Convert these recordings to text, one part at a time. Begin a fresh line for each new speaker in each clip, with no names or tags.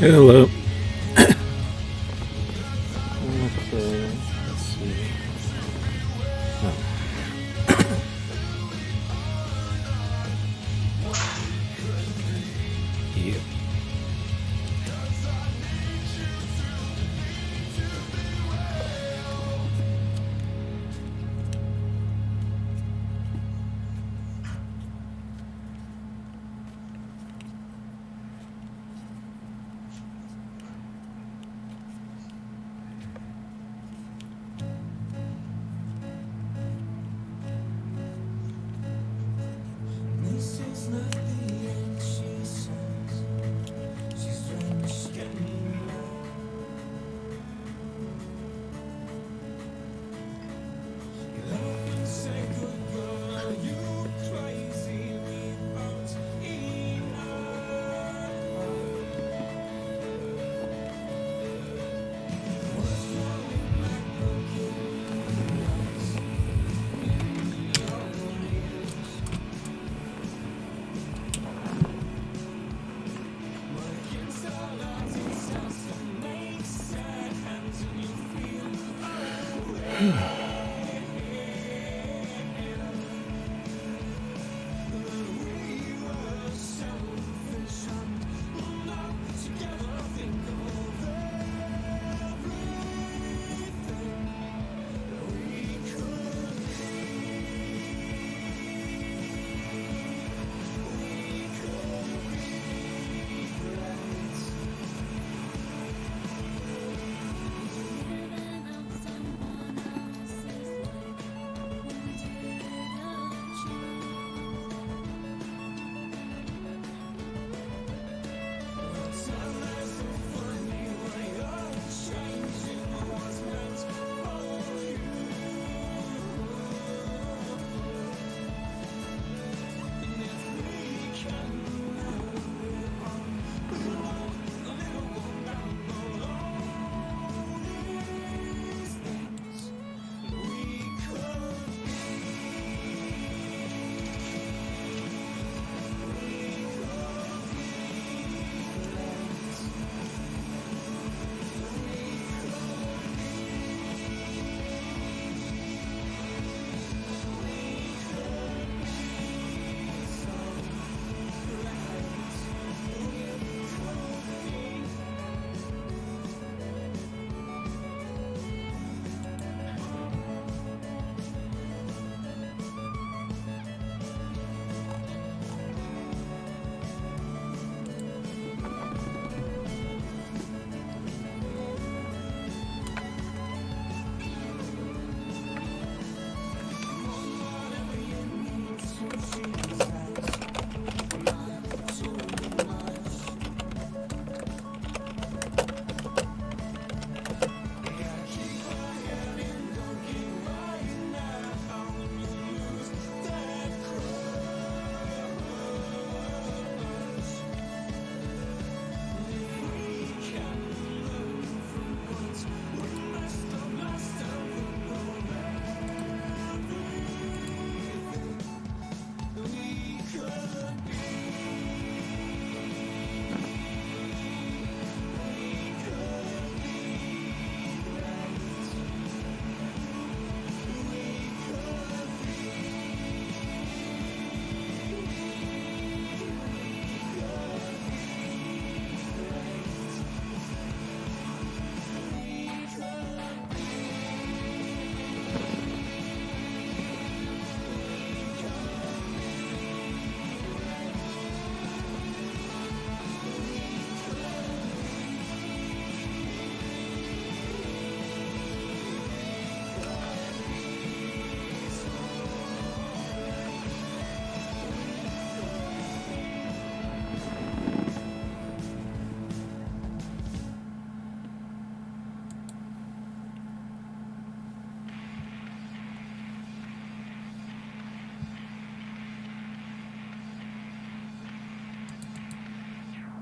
Hello.
Okay, let's see.
Yeah.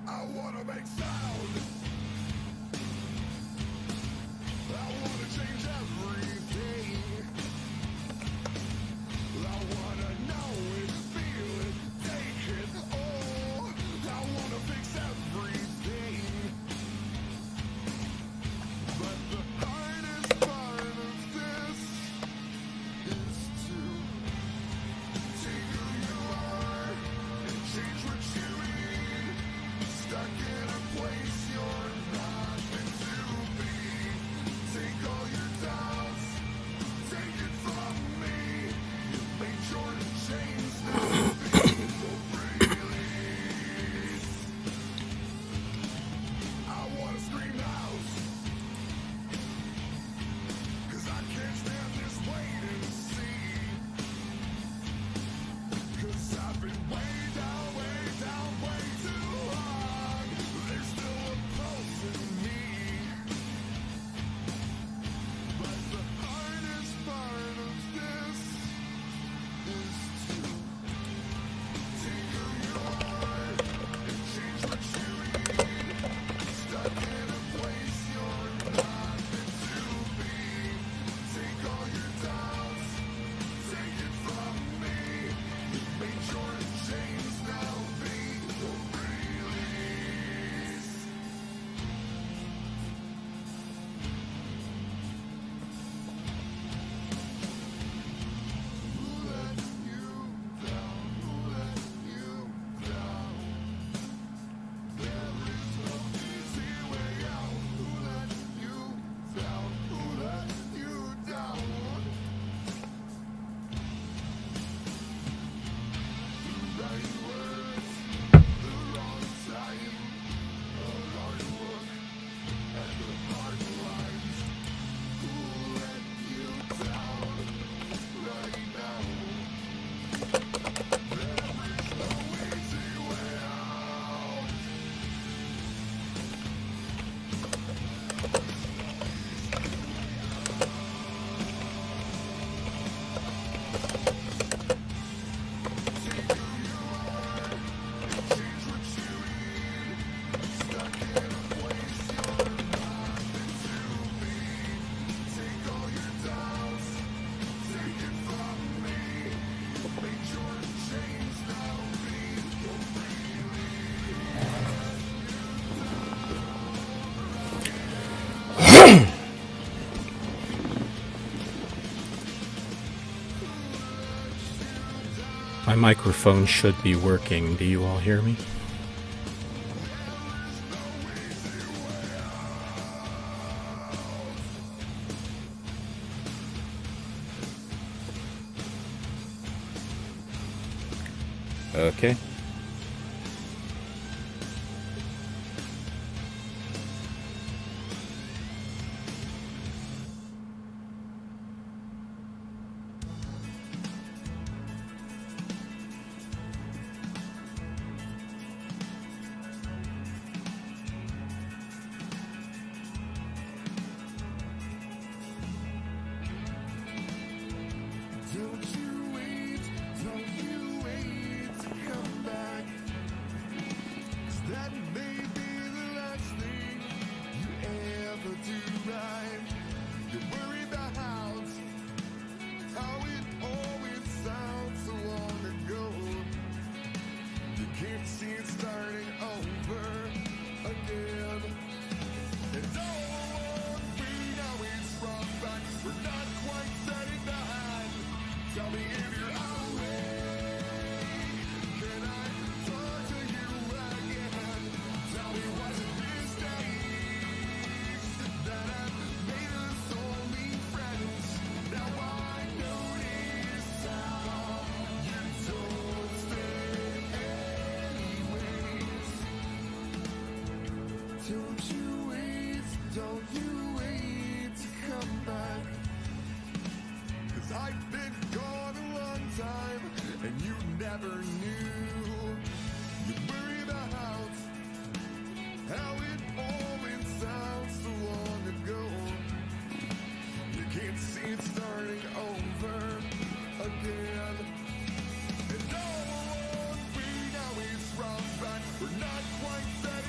I wanna make sound. I wanna change everything. I wanna know it, feel it, take it all. I wanna fix everything. But the hardest part of this is to take who you are and change what you need. Stuck in a place you're not meant to be. Take all your doubts, take it from me. You made your chains now be release. I wanna scream out, 'cause I can't stand this wait and see. 'Cause I've been way down, way too long. There's still a pulse in me. But the hardest part of this is to take who you are and change what you need. Stuck in a place you're not meant to be. Take all your doubts, take it from me. You made your chains now be released. Who let you down? Who let you down? There is no easy way out. Who let you down? Who let you down? The right words, the wrong time, the hard work, and the hard lines. Who let you down right now? There is no easy way out. Take who you are and change what you need. Stuck in a place you're not meant to be. Take all your doubts, take it from me. Make your chains now be
My microphone should be working. Do you all hear me? Okay.
Don't you wait to come back. 'Cause that may be the last thing you ever do right. You worry about how it always sounds so long ago. You can't see it starting over again. And all we know is wrong back. We're not quite setting behind. Tell me if you're awake. Can I talk to you again? Tell me what's a mistakes that have made us only friends. Now I notice how you don't stay anyways. Don't you wait to come back. 'Cause I've been gone a long time and you never knew. You worry about how it always sounds so long ago. You can't see it starting over again. And all we know is wrong back. We're not quite there.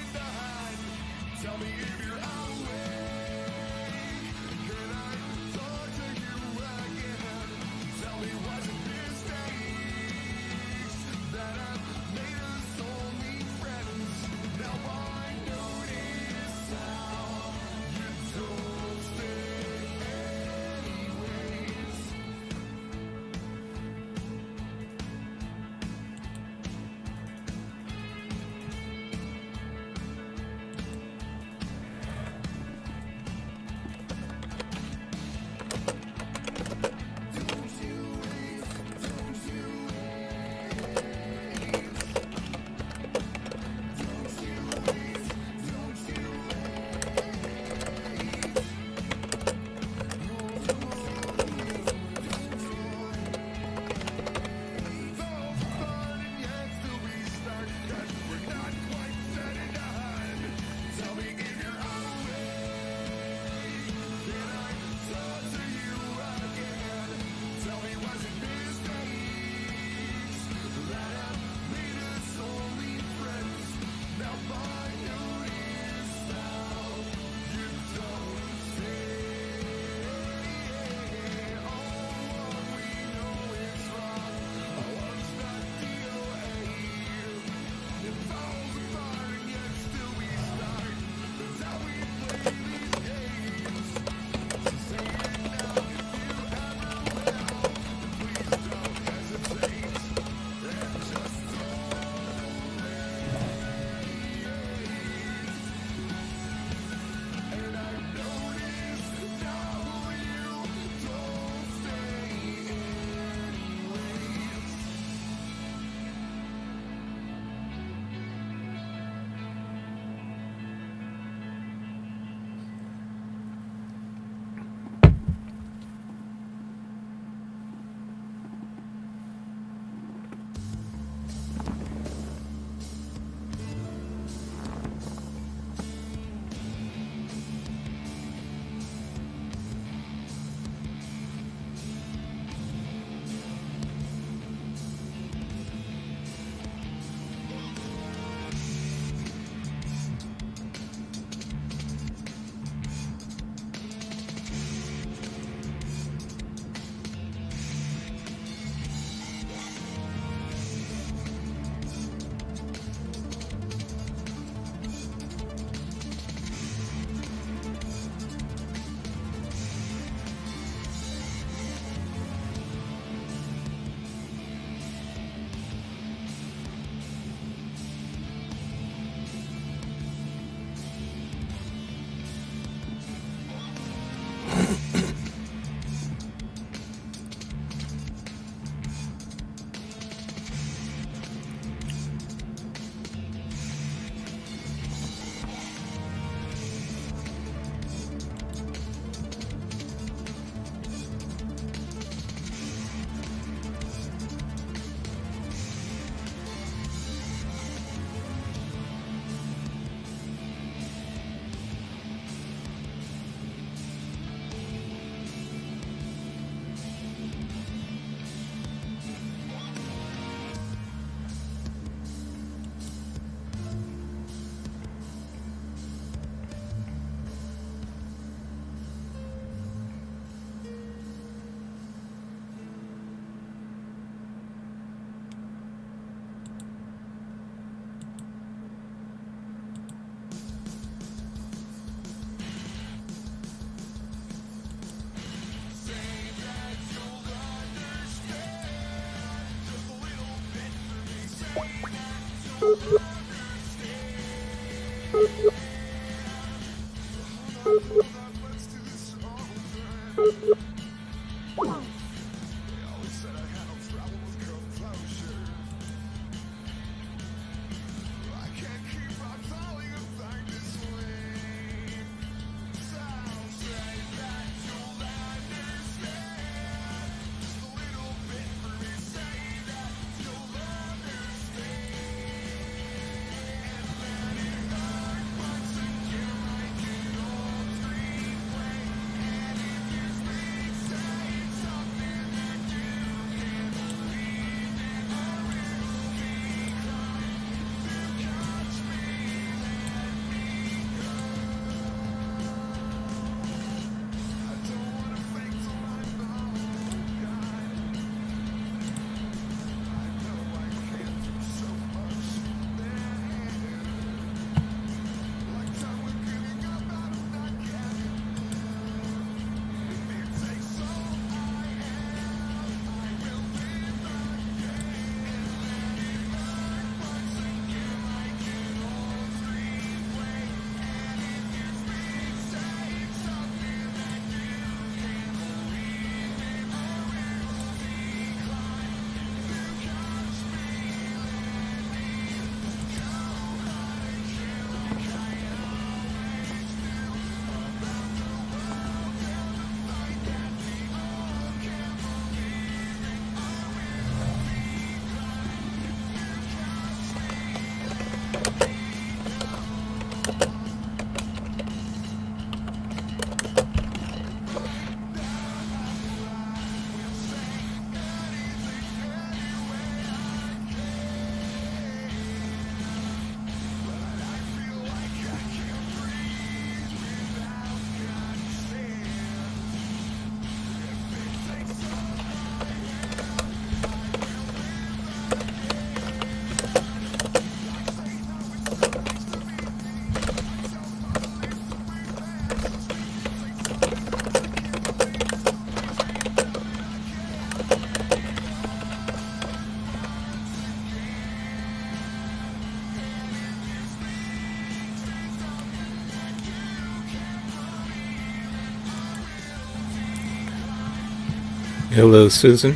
Hello, Susan.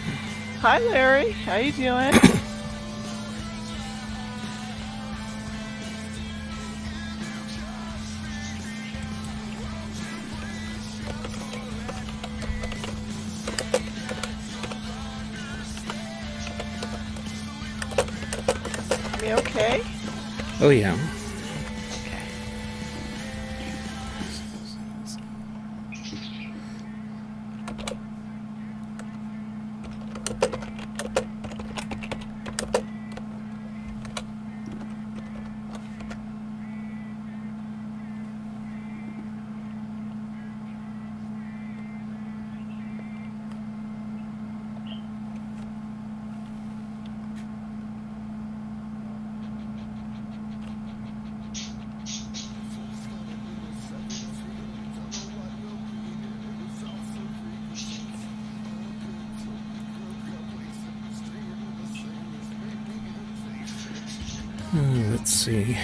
Hi, Larry. How you doing? Me okay?
Oh, yeah.
Okay.
Let's see.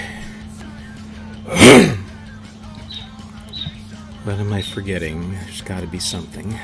What am I forgetting? There's got to be something.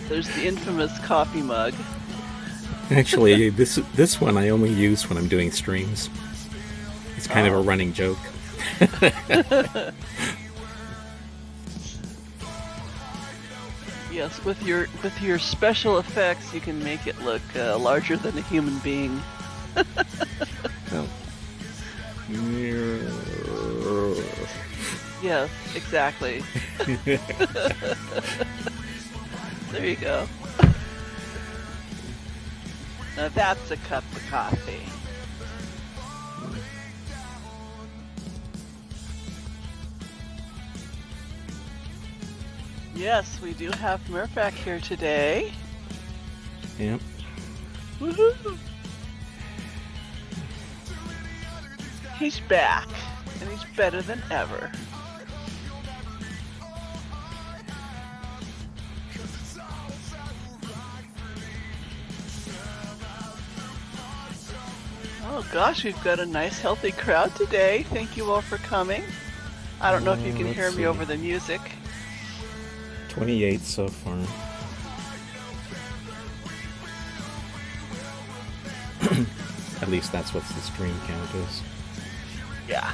There's the infamous coffee mug.
Actually, this one I only use when I'm doing streams. It's kind of a running joke.
Yes, with your special effects, you can make it look larger than a human being.
Oh.
Yes, exactly. There you go. Now that's a cup of coffee. Yes, we do have Murphac here today.
Yep.
Woohoo! He's back, and he's better than ever. Oh gosh, we've got a nice healthy crowd today. Thank you all for coming. I don't know if you can
Let's
hear me
see.
over the music.
28 so far. At least that's what the stream count is.
Yeah.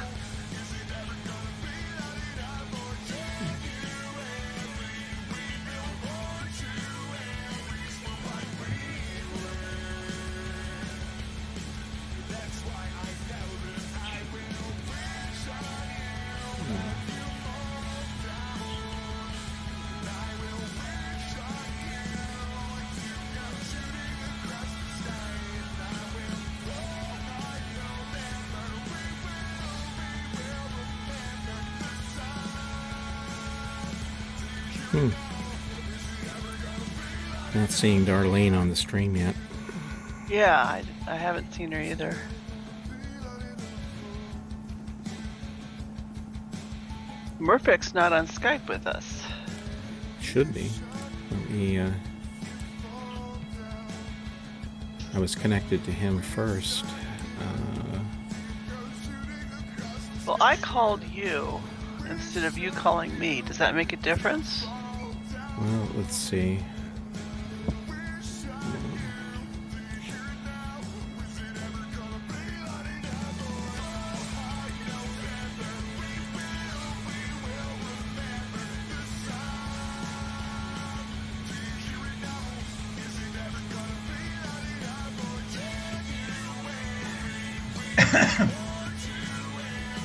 Not seeing Darlene on the stream yet.
Yeah, I haven't seen her either. Murphic's not on Skype with us.
Should be. Let me, I was connected to him first.
Well, I called you instead of you calling me. Does that make a difference?
Well, let's see.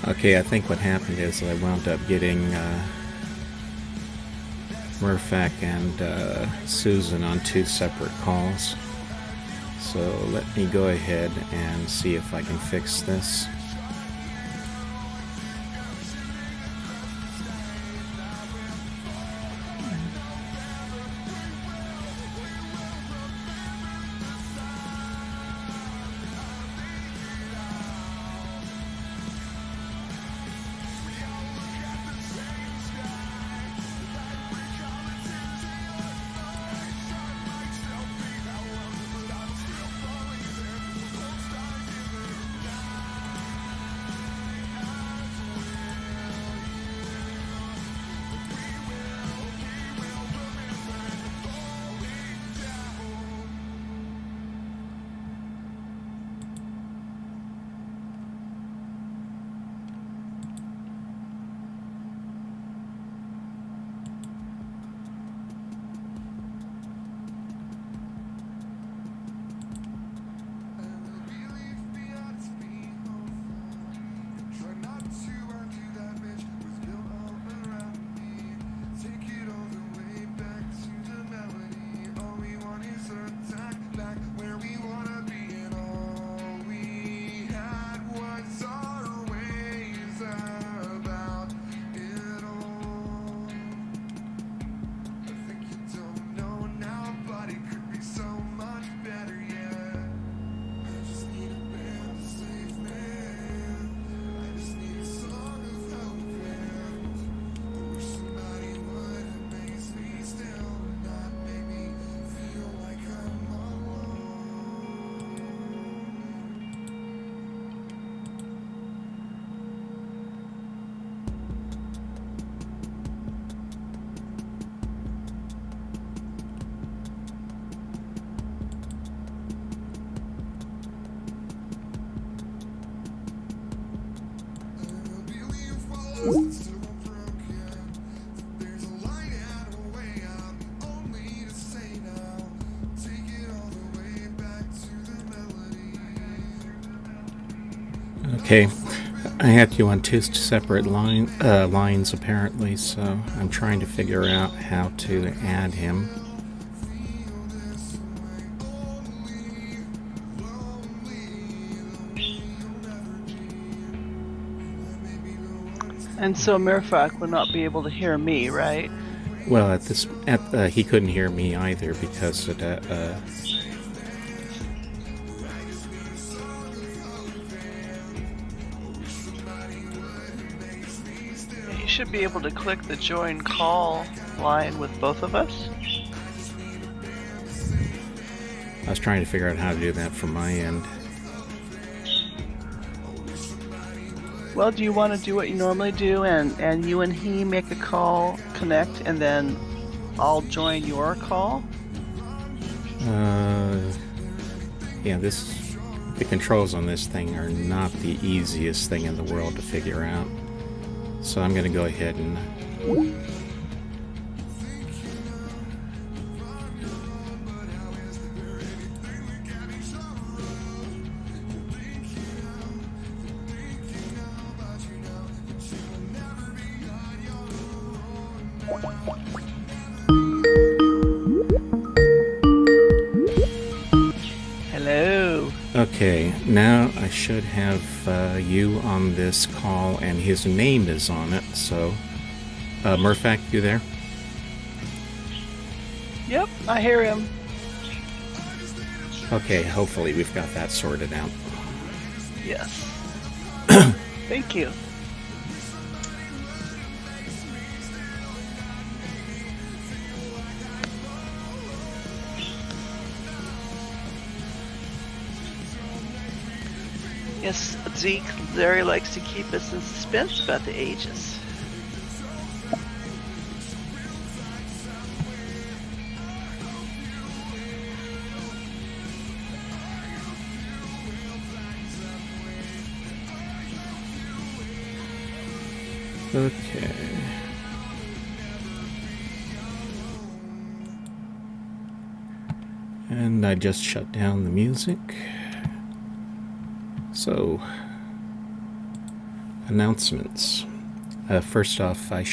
Okay, I think what happened is I wound up getting Murphac and Susan on two separate calls. So let me go ahead and see if I can fix this. Okay, I had you on two separate lines apparently, so I'm trying to figure out how to add him.
And so Mirfak will not be able to hear me, right?
Well, he couldn't hear me either because of that.
You should be able to click the join call line with both of us.
I was trying to figure out how to do that from my end.
Well, do you want to do what you normally do and you and he make a call, connect, and then I'll join your call?
Yeah, the controls on this thing are not the easiest thing in the world to figure out. So I'm going to go ahead and...
Hello.
Okay, now I should have you on this call, and his name is on it, so... Murfak, you there?
Yep, I hear him.
Okay, hopefully we've got that sorted out.
Yes. Thank you. Yes, Zeke, Larry likes to keep us in suspense about the ages.
Okay. And I just shut down the music. So, announcements. First off, I'm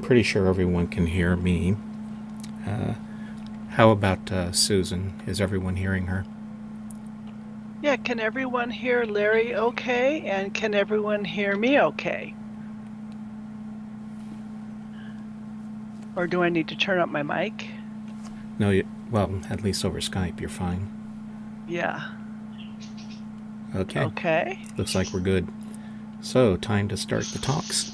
pretty sure everyone can hear me. How about Susan? Is everyone hearing her?
Yeah, can everyone hear Larry okay? And can everyone hear me okay? Or do I need to turn up my mic?
No, well, at least over Skype, you're fine.
Yeah.
Okay.
Okay.
Looks like we're good. So, time to start the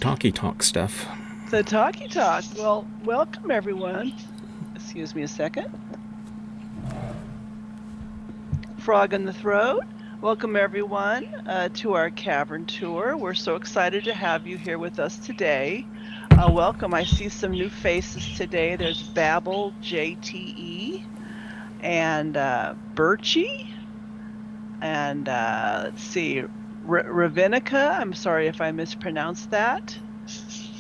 talky talk stuff.
The talky talk. Well, welcome everyone. Excuse me a second. Frog in the throat. Welcome everyone to our Cavern Tour. We're so excited to have you here with us today. Welcome. I see some new faces today. There's Babel JTE and Birchie. And let's see, Ravinica. I'm sorry if I mispronounced that.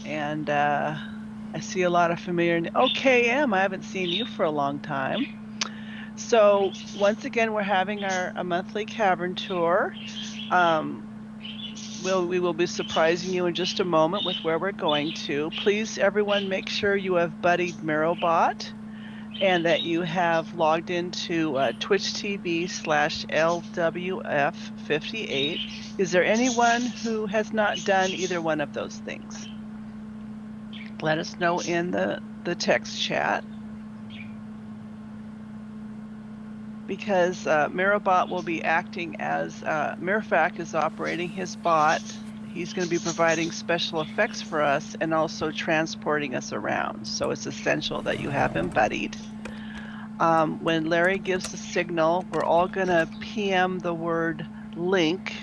And I see a lot of familiar. OKM, I haven't seen you for a long time. So once again, we're having a monthly Cavern Tour. We will be surprising you in just a moment with where we're going to. Please, everyone, make sure you have buddied Mirobot and that you have logged into Twitch TV/LWF58. Is there anyone who has not done either one of those things? Let us know in the text chat. Because Mirobot will be acting as Mirfak is operating his bot. He's going to be providing special effects for us and also transporting us around. So it's essential that you have him buddied. When Larry gives the signal, we're all going to PM the word link,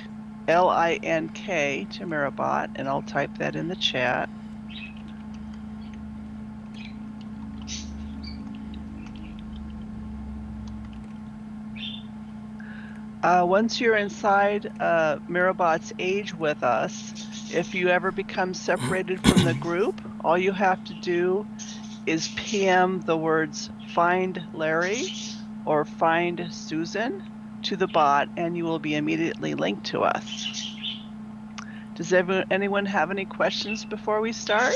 L-I-N-K, to Mirobot, and I'll type that in the chat. Once you're inside Mirobot's age with us, If you ever become separated from the group, all you have to do is PM the words "Find Larry" or "Find Susan" to the bot, and you will be immediately linked to us. Does anyone have any questions before we start?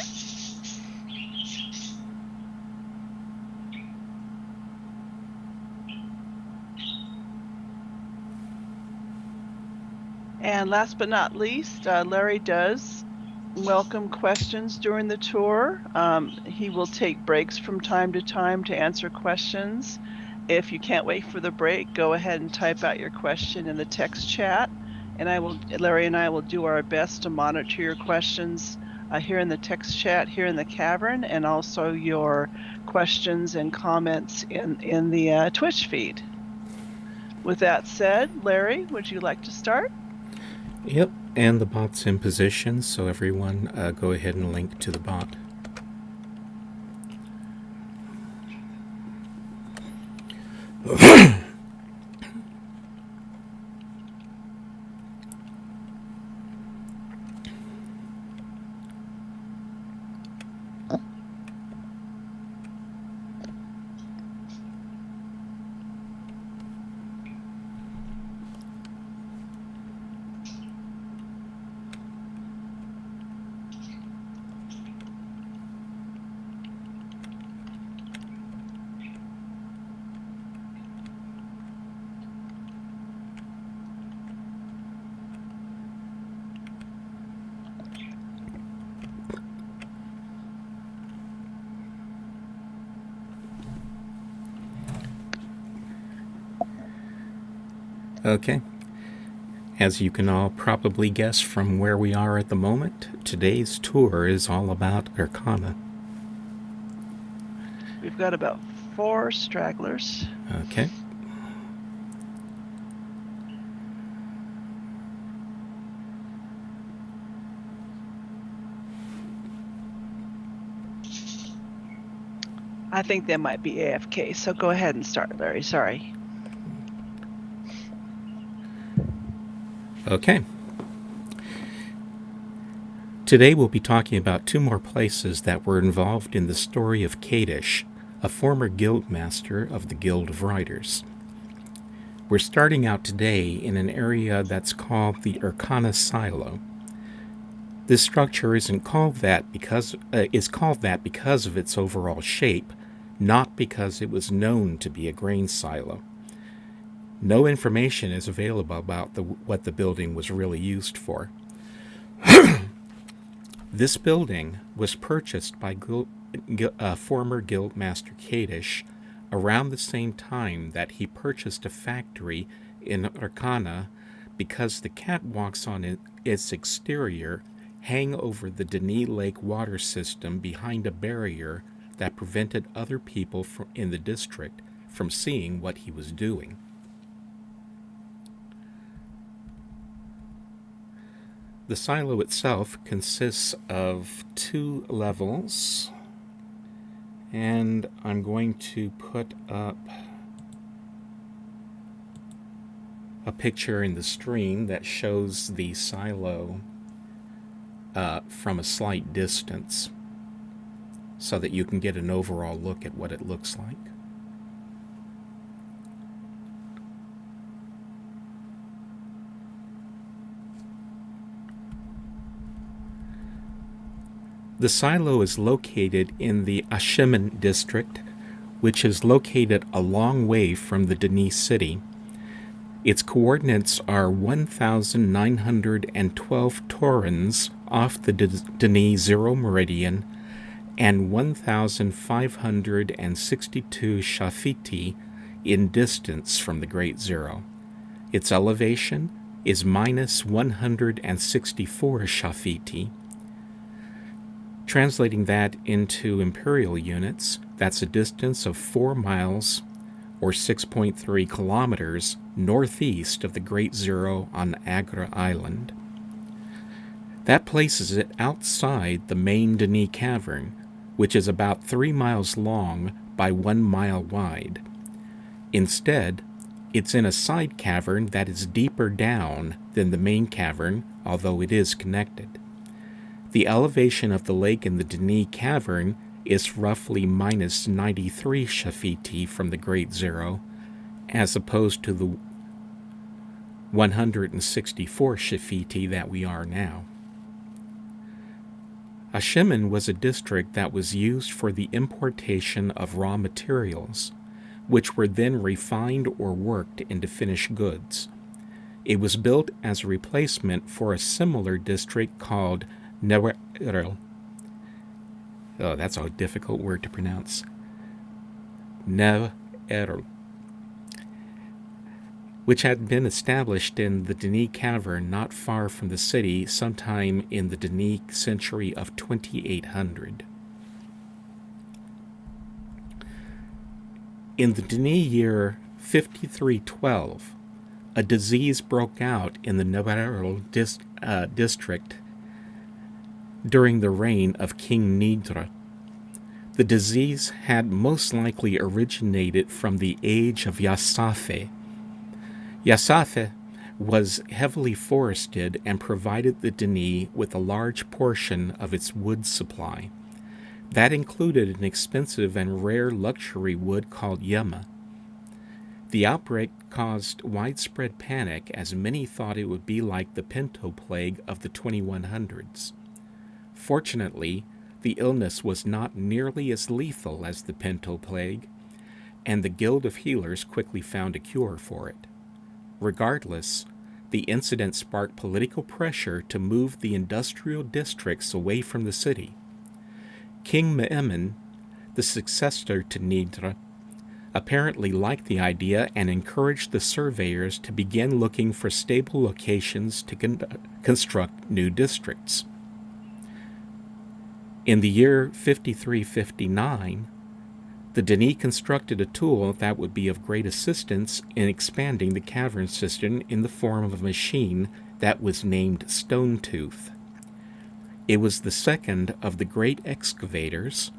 And last but not least, Larry does welcome questions during the tour. He will take breaks from time to time to answer questions. If you can't wait for the break, go ahead and type out your question in the text chat, and Larry and I will do our best to monitor your questions here in the text chat here in the cavern, and also your questions and comments in the Twitch feed. With that said, Larry, would you like to start?
Yep, and the bot's in position, so everyone go ahead and link to the bot. Okay. As you can all probably guess from where we are at the moment, today's tour is all about Arcana.
We've got about 4 stragglers.
Okay.
I think they might be AFK, so go ahead and start, Larry. Sorry.
Okay. Today we'll be talking about 2 more places that were involved in the story of Kadish, a former guild master of the Guild of Writers. We're starting out today in an area that's called the Arcana Silo. This structure isn't called that because of its overall shape, not because it was known to be a grain silo. No information is available about what the building was really used for. This building was purchased by former Guildmaster Kadish around the same time that he purchased a factory in Arcana because the catwalks on its exterior hang over the Denis Lake water system behind a barrier that prevented other people in the district from seeing what he was doing. The silo itself consists of 2 levels, and I'm going to put up a picture in the stream that shows the silo from a slight distance so that you can get an overall look at what it looks like. The silo is located in the Ashimen district, which is located a long way from the Denis city. Its coordinates are 1,912 torrens off the Denis zero meridian and 1,562 shafiti in distance from the Great Zero. Its elevation is minus 164 shafiti. Translating that into imperial units, that's a distance of 4 miles or 6.3 kilometers northeast of the Great Zero on Agra Island. That places it outside the main Denis Cavern, which is about 3 miles long by 1 mile wide. Instead, it's in a side cavern that is deeper down than the main cavern, although it is connected. The elevation of the lake in the Denis Cavern is roughly minus 93 Shafiti from the Great Zero, as opposed to the 164 Shafiti that we are now. Ashimen was a district that was used for the importation of raw materials, which were then refined or worked into finished goods. It was built as a replacement for a similar district called Newerl. Oh, that's a difficult word to pronounce. Newerl, which had been established in the Denis Cavern not far from the city sometime in the Denis century of 2800. In the Denis year 5312, a disease broke out in the Newerl district during the reign of King Nidra. The disease had most likely originated from the age of Yasafe. Yasafe was heavily forested and provided the Denis with a large portion of its wood supply. That included an expensive and rare luxury wood called yema. The outbreak caused widespread panic, as many thought it would be like the Pinto Plague of the 2100s. Fortunately, the illness was not nearly as lethal as the Pinto Plague, and the Guild of Healers quickly found a cure for it. Regardless, the incident sparked political pressure to move the industrial districts away from the city. King Me'emen, the successor to Nidra, apparently liked the idea and encouraged the surveyors to begin looking for stable locations to construct new districts. In the year 5359, the Denis constructed a tool that would be of great assistance in expanding the cavern system in the form of a machine that was named Stonetooth. It was the second of the great excavators,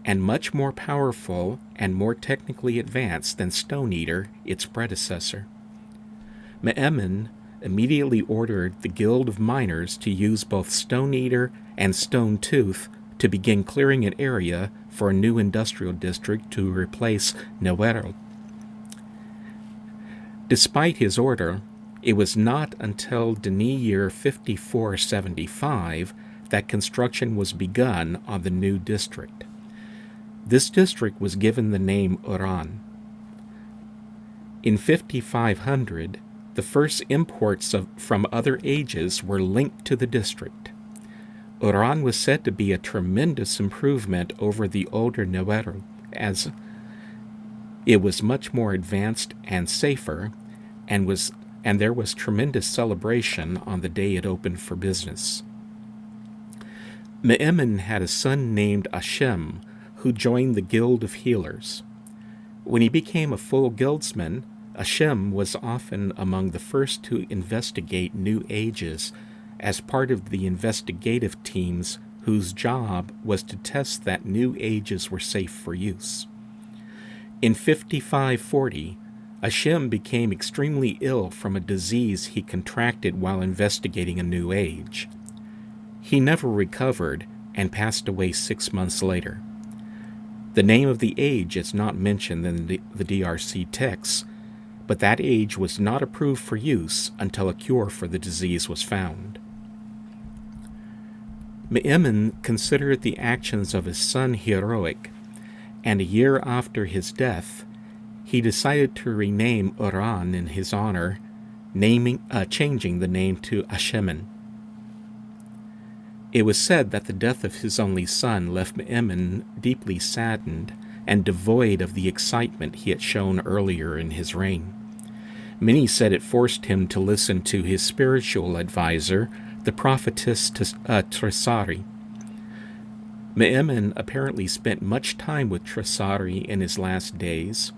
and much more powerful and more technically advanced than Stone Eater, its predecessor. Me'emen immediately ordered the Guild of Miners to use both Stone Eater and Stonetooth to begin clearing an area for a new industrial district to replace Newerl. Despite his order, it was not until Denis year 5475 that construction was begun on the new district. This district was given the name Uran. In 5500, the first imports from other ages were linked to the district. Uran was said to be a tremendous improvement over the older Newerl, as it was much more advanced and safer, and there was tremendous celebration on the day it opened for business. Me'emen had a son named Ashem, who joined the Guild of Healers. When he became a full guildsman, Ashem was often among the first to investigate new ages as part of the investigative teams whose job was to test that new ages were safe for use. In 5540, Ashem became extremely ill from a disease he contracted while investigating a new age. He never recovered and passed away 6 months later. The name of the age is not mentioned in the DRC texts, but that age was not approved for use until a cure for the disease was found. Me'emen considered the actions of his son heroic, and a year after his death, he decided to rename Uran in his honor, changing the name to Ashemen. It was said that the death of his only son left Me'emen deeply saddened and devoid of the excitement he had shown earlier in his reign. Many said it forced him to listen to his spiritual advisor, the prophetess Tresari. Me'emen apparently spent much time with Tresari in his last days,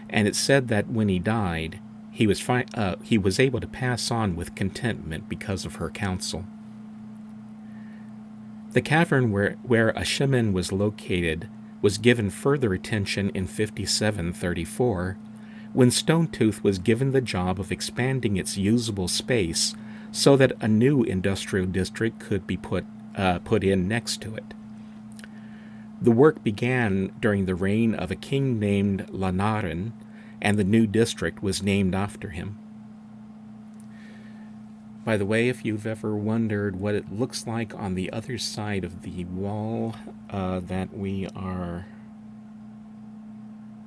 and it said that when he died, he was able to pass on with contentment because of her counsel. The cavern where Ashemen was located was given further attention in 5734, when Stonetooth was given the job of expanding its usable space so that a new industrial district could be put put in next to it. The work began during the reign of a king named Lanarin, and the new district was named after him. By the way, if you've ever wondered what it looks like on the other side of the wall that we are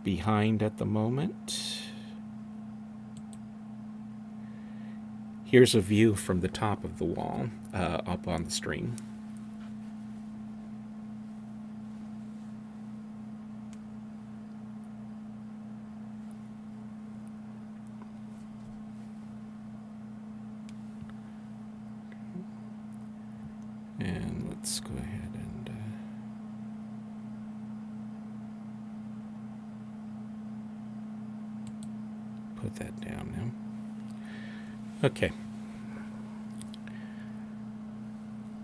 behind at the moment, here's a view from the top of the wall up on the stream. And let's go ahead and put that down now. Okay.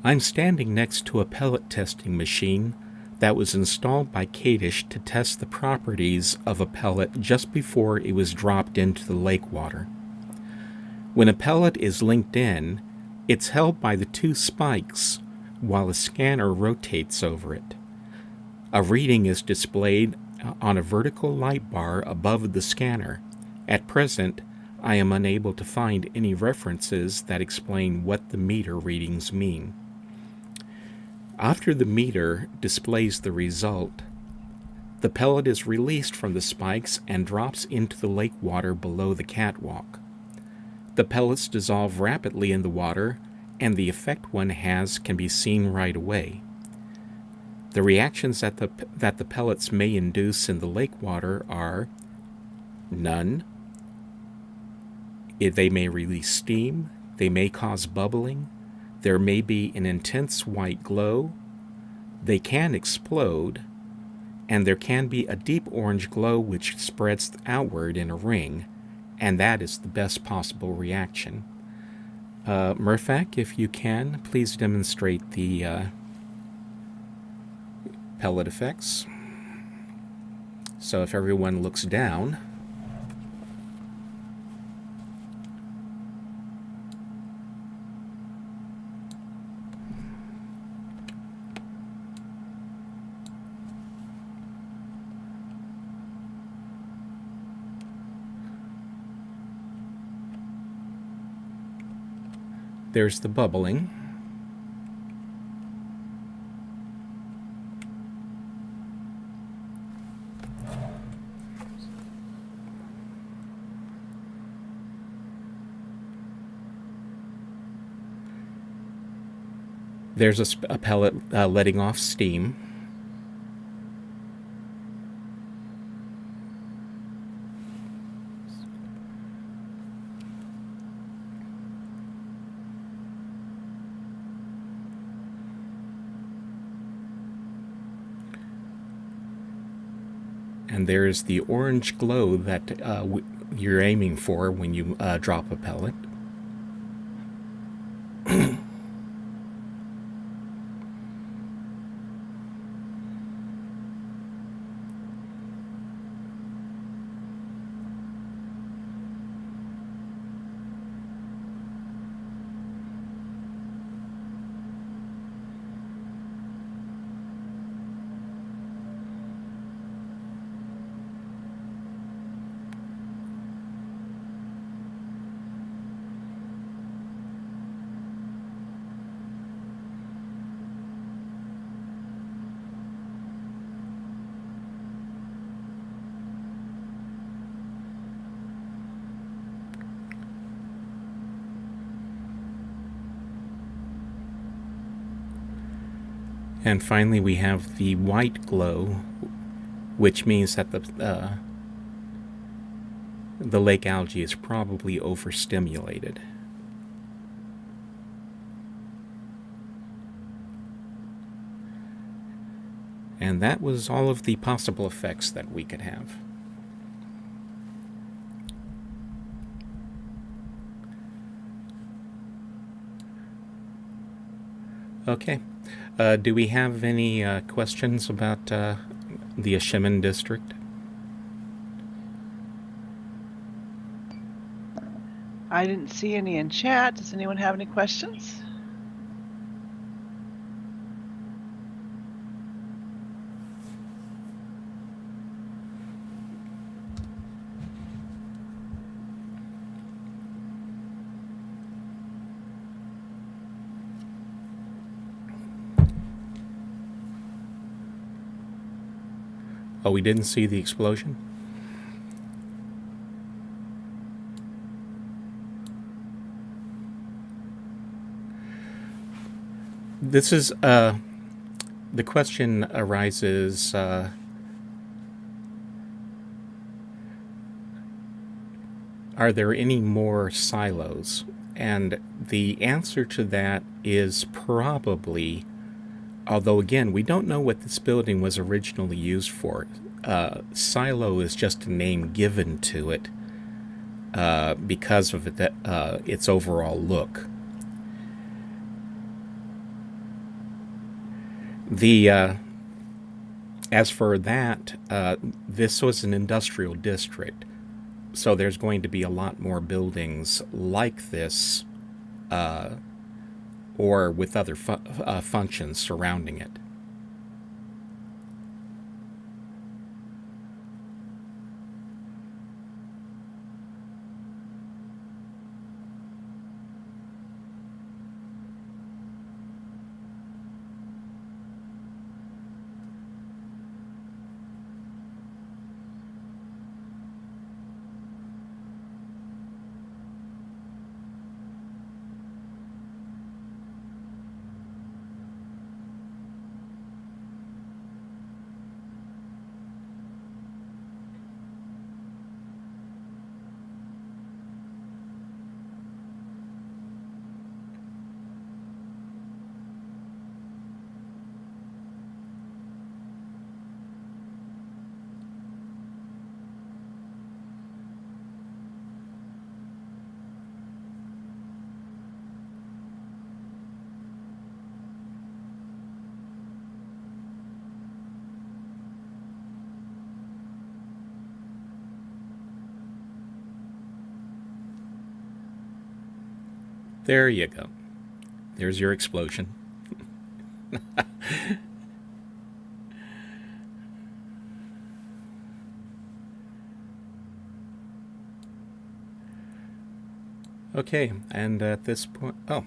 I'm standing next to a pellet testing machine that was installed by Kadish to test the properties of a pellet just before it was dropped into the lake water. When a pellet is linked in, it's held by the two spikes while a scanner rotates over it. A reading is displayed on a vertical light bar above the scanner. At present, I am unable to find any references that explain what the meter readings mean. After the meter displays the result, the pellet is released from the spikes and drops into the lake water below the catwalk. The pellets dissolve rapidly in the water, and the effect one has can be seen right away. The reactions that the pellets may induce in the lake water are none. They may release steam, they may cause bubbling, there may be an intense white glow, they can explode, and there can be a deep orange glow which spreads outward in a ring, and that is the best possible reaction. Murphak, if you can, please demonstrate the pellet effects. So if everyone looks down, there's the bubbling. There's a pellet letting off steam. And there's the orange glow that you're aiming for when you drop a pellet. And finally, we have the white glow, which means that the lake algae is probably overstimulated. And that was all of the possible effects that we could have. Okay. Do we have any questions about the Ashimin district?
I didn't see any in chat. Does anyone have any questions?
Oh, we didn't see the explosion? This is, the question arises, are there any more silos? And the answer to that is probably, although again, we don't know what this building was originally used for. Silo is just a name given to it because of its overall look. As for that, this was an industrial district, so there's going to be a lot more buildings like this, or with other functions surrounding it. There you go. There's your explosion. Okay, and at this point... Oh.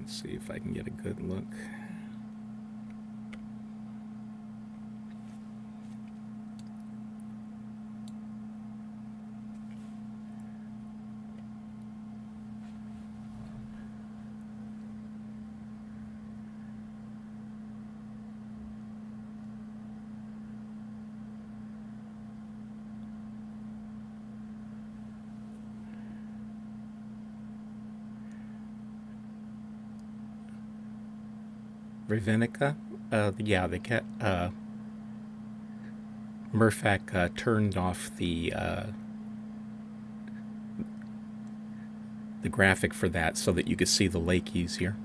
Let's see if I can get a good look. Ravenica, yeah, Murphak turned off the graphic for that so that you could see the lake easier.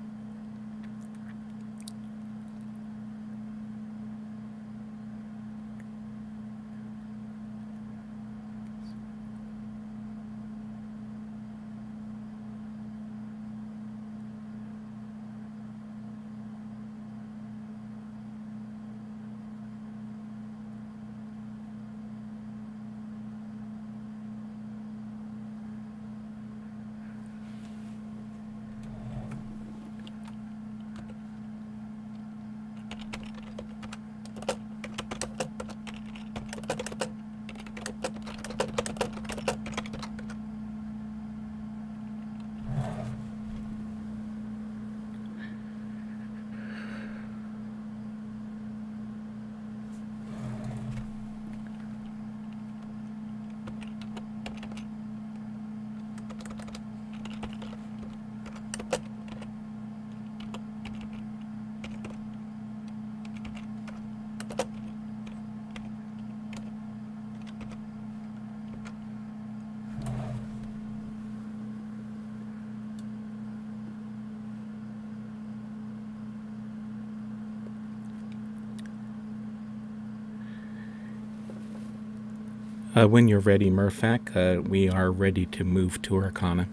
When you're ready, Murphak, we are ready to move to Arcana.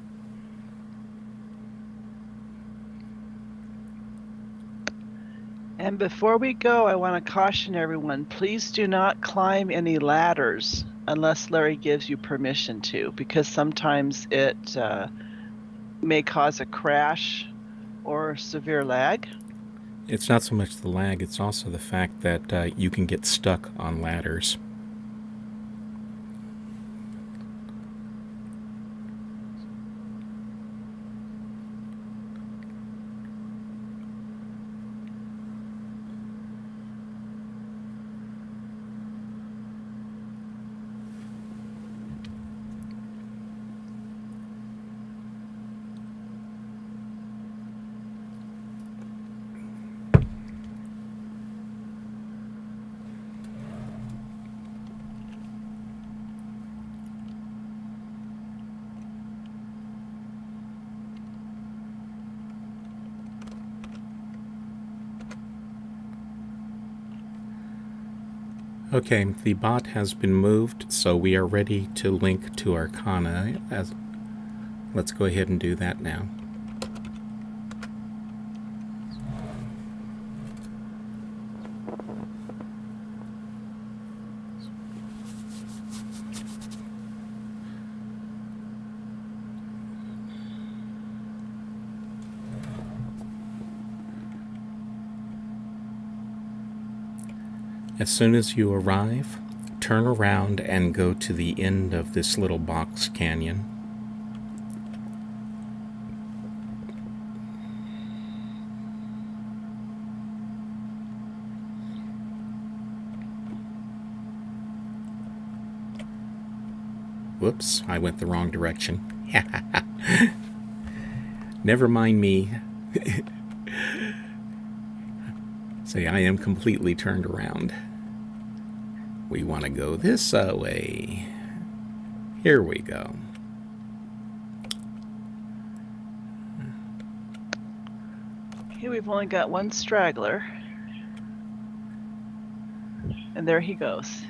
And before we go, I want to caution everyone, please do not climb any ladders unless Larry gives you permission to, because sometimes it may cause a crash or severe lag.
It's not so much the lag, it's also the fact that you can get stuck on ladders. Okay, the bot has been moved, so we are ready to link to Arcana. Let's go ahead and do that now. As soon as you arrive, turn around and go to the end of this little box canyon. Whoops, I went the wrong direction. Never mind me. Say, I am completely turned around. We want to go this way. Here we go.
Here we've only got one straggler. And there he goes.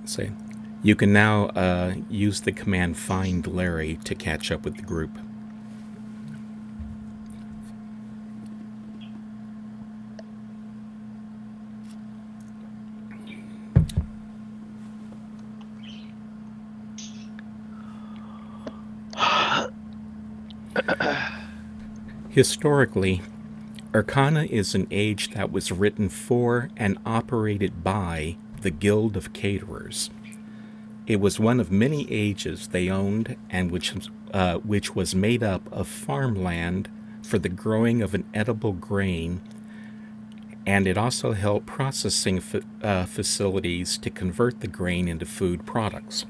Say, you can now use the command find Larry to catch up with the group. Historically, Arcana is an age that was written for and operated by the Guild of Caterers. It was one of many ages they owned, and which was made up of farmland for the growing of an edible grain, and it also held processing facilities to convert the grain into food products.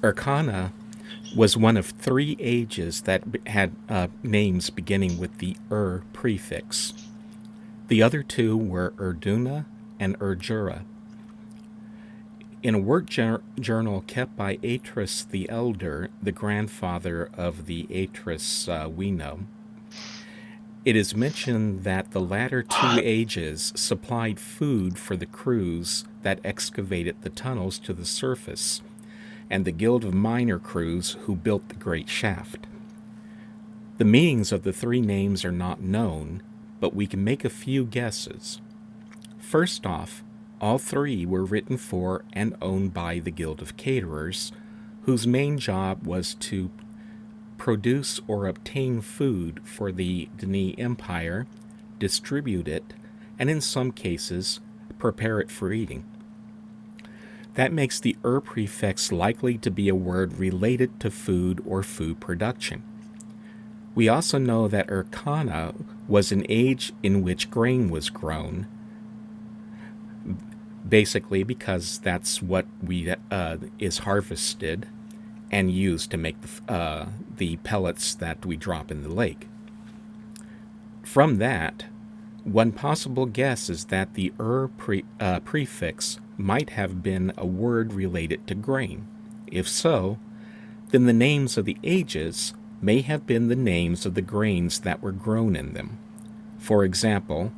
Arcana was one of 3 ages that had names beginning with the prefix. The other 2 were Erduna and Erdjura. In a work journal kept by Atris the Elder, the grandfather of the Atris we know, it is mentioned that the latter 2 ages supplied food for the crews that excavated the tunnels to the surface, and the Guild of Miner crews who built the Great Shaft. The meanings of the 3 names are not known, but we can make a few guesses. First off, all 3 were written for and owned by the Guild of Caterers, whose main job was to produce or obtain food for the Dni Empire, distribute it, and in some cases, prepare it for eating. That makes the prefix likely to be a word related to food or food production. We also know that Arcana was an age in which grain was grown, basically because that's what is harvested and used to make the pellets that we drop in the lake. From that, one possible guess is that the prefix might have been a word related to grain. If so, then the names of the ages may have been the names of the grains that were grown in them. For example,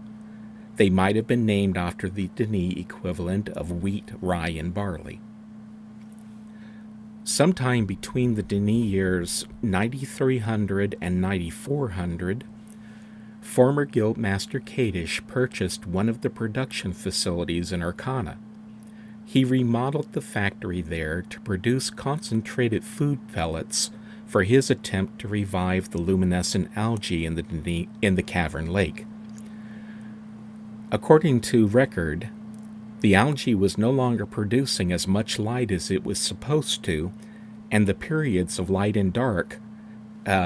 They might have been named after the Denis equivalent of wheat, rye, and barley. Sometime between the Denis years 9300 and 9400, former Guildmaster Kadish purchased one of the production facilities in Arcana. He remodeled the factory there to produce concentrated food pellets for his attempt to revive the luminescent algae in the Cavern Lake. According to record, the algae was no longer producing as much light as it was supposed to, and the periods of light and dark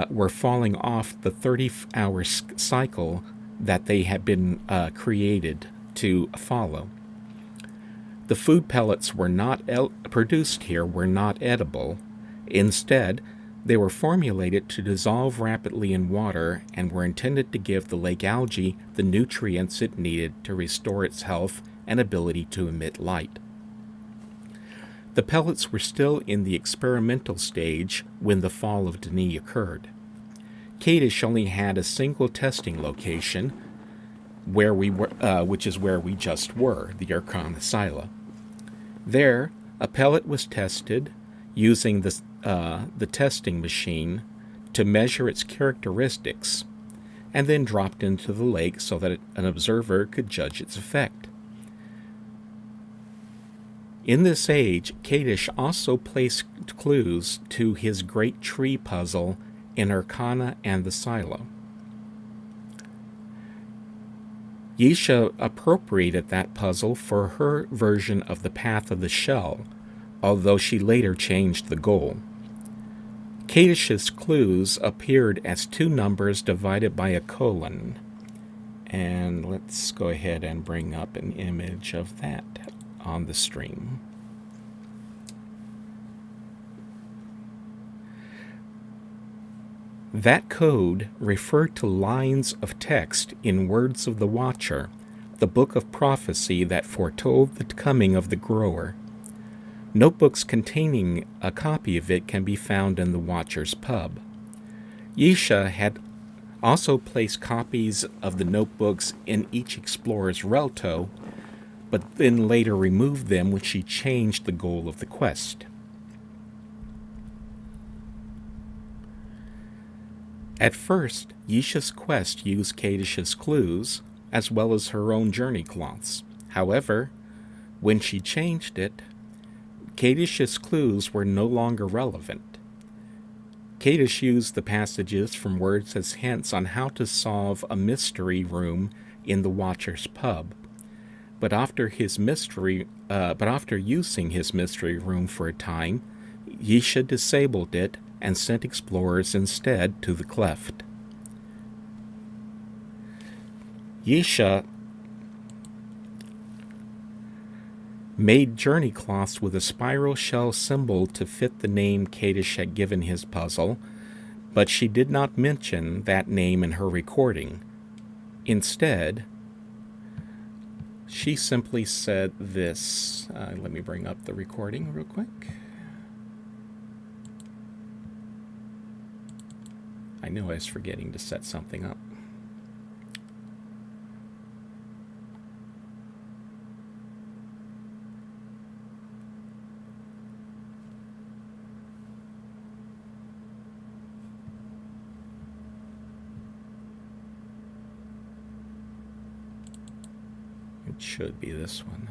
were falling off the 30-hour cycle that they had been created to follow. The food pellets were not produced here were not edible. Instead, they were formulated to dissolve rapidly in water and were intended to give the lake algae the nutrients it needed to restore its health and ability to emit light. The pellets were still in the experimental stage when the fall of Denis occurred. Kadish only had a single testing location, where we were, which is where we just were, the Arcana Silo. There, a pellet was tested using the testing machine to measure its characteristics, and then dropped into the lake so that an observer could judge its effect. In this age, Kadish also placed clues to his great tree puzzle in Arcana and the Silo. Yisha appropriated that puzzle for her version of the Path of the Shell, although she later changed the goal. Kadish's clues appeared as two numbers divided by a colon. And let's go ahead and bring up an image of that on the stream. That code referred to lines of text in Words of the Watcher, the book of prophecy that foretold the coming of the grower. Notebooks containing a copy of it can be found in the Watcher's pub. Yisha had also placed copies of the notebooks in each explorer's relto, but then later removed them when she changed the goal of the quest. At first, Yisha's quest used Kadish's clues, as well as her own journey cloths. However, when she changed it, Kadish's clues were no longer relevant. Kadish used the passages from Words as hints on how to solve a mystery room in the Watcher's pub. But after using his mystery room for a time, Yisha disabled it and sent explorers instead to the cleft. Yisha made journey cloths with a spiral shell symbol to fit the name Kadish had given his puzzle, but she did not mention that name in her recording. Instead, she simply said this. Let me bring up the recording real quick. I knew I was forgetting to set something up. It should be this one.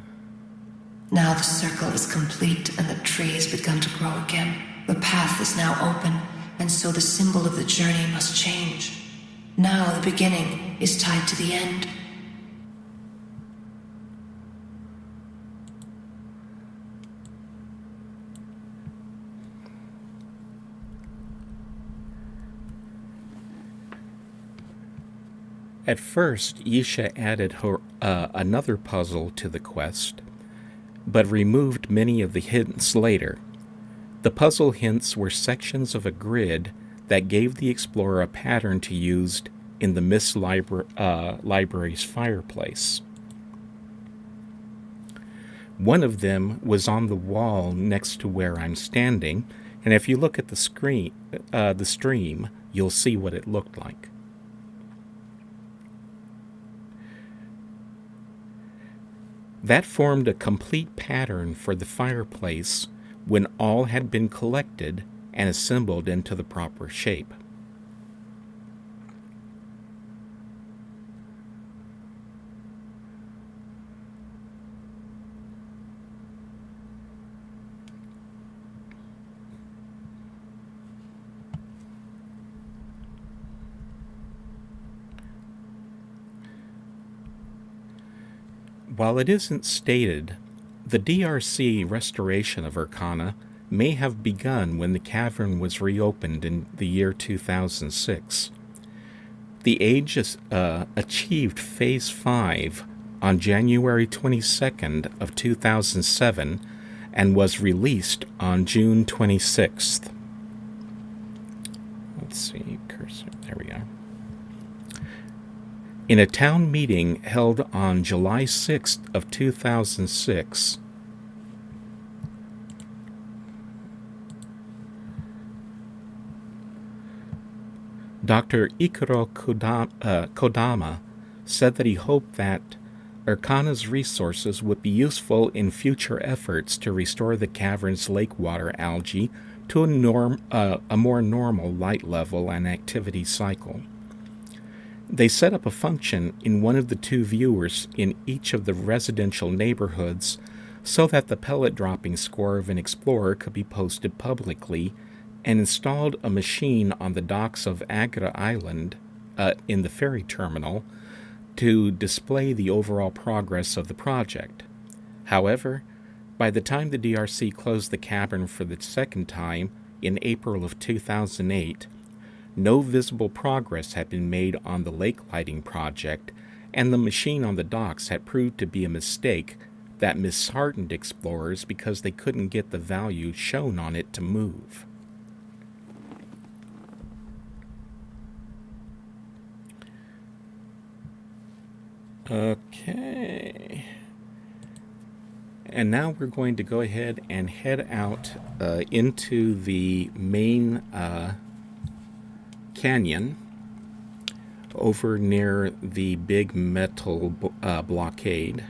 Now the circle is complete and the tree has begun to grow again. The path is now open, and so the symbol of the journey must change. Now the beginning is tied to the end.
At first, Yisha added another puzzle to the quest, but removed many of the hints later. The puzzle hints were sections of a grid that gave the explorer a pattern to use in the Myst library's fireplace. One of them was on the wall next to where I'm standing, and if you look at the stream, you'll see what it looked like. That formed a complete pattern for the fireplace when all had been collected and assembled into the proper shape. While it isn't stated, the DRC restoration of Arcana may have begun when the cavern was reopened in the year 2006. The Age achieved Phase 5 on January 22nd of 2007 and was released on June 26th. Let's see, cursor, there we go. In a town meeting held on July 6th of 2006, Dr. Ikuro Kodama said that he hoped that Arcana's resources would be useful in future efforts to restore the cavern's lake water algae to a more normal light level and activity cycle. They set up a function in one of the two viewers in each of the residential neighborhoods so that the pellet dropping score of an explorer could be posted publicly, and installed a machine on the docks of Agra Island in the ferry terminal to display the overall progress of the project. However, by the time the DRC closed the cavern for the second time in April of 2008, no visible progress had been made on the lake lighting project, and the machine on the docks had proved to be a mistake that disheartened explorers because they couldn't get the value shown on it to move. Okay. And now we're going to go ahead and head out into the main canyon over near the big metal blockade.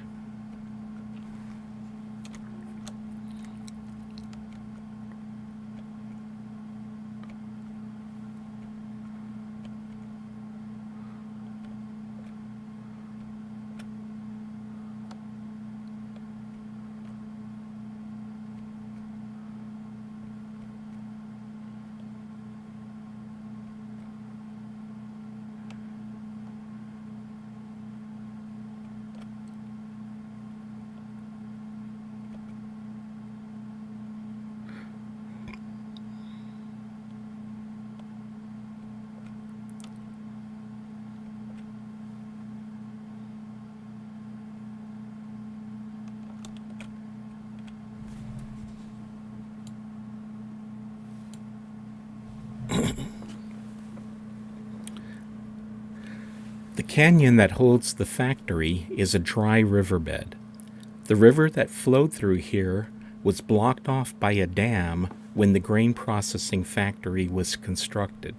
The canyon that holds the factory is a dry riverbed. The river that flowed through here was blocked off by a dam when the grain processing factory was constructed.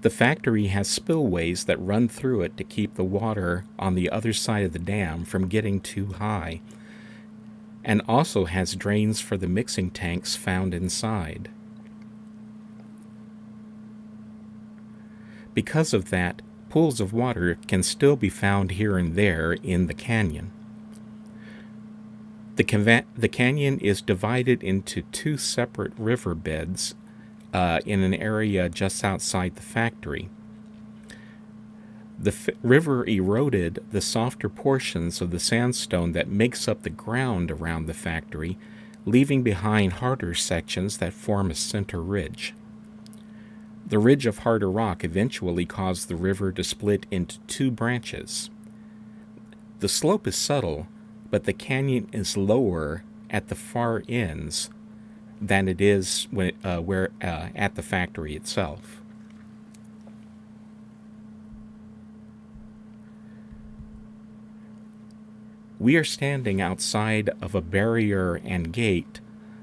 The factory has spillways that run through it to keep the water on the other side of the dam from getting too high, and also has drains for the mixing tanks found inside. Because of that, pools of water can still be found here and there in the canyon. The canyon is divided into two separate riverbeds in an area just outside the factory. The river eroded the softer portions of the sandstone that makes up the ground around the factory, leaving behind harder sections that form a center ridge. The ridge of harder rock eventually caused the river to split into two branches. The slope is subtle, but the canyon is lower at the far ends than it is at the factory itself. We are standing outside of a barrier and gate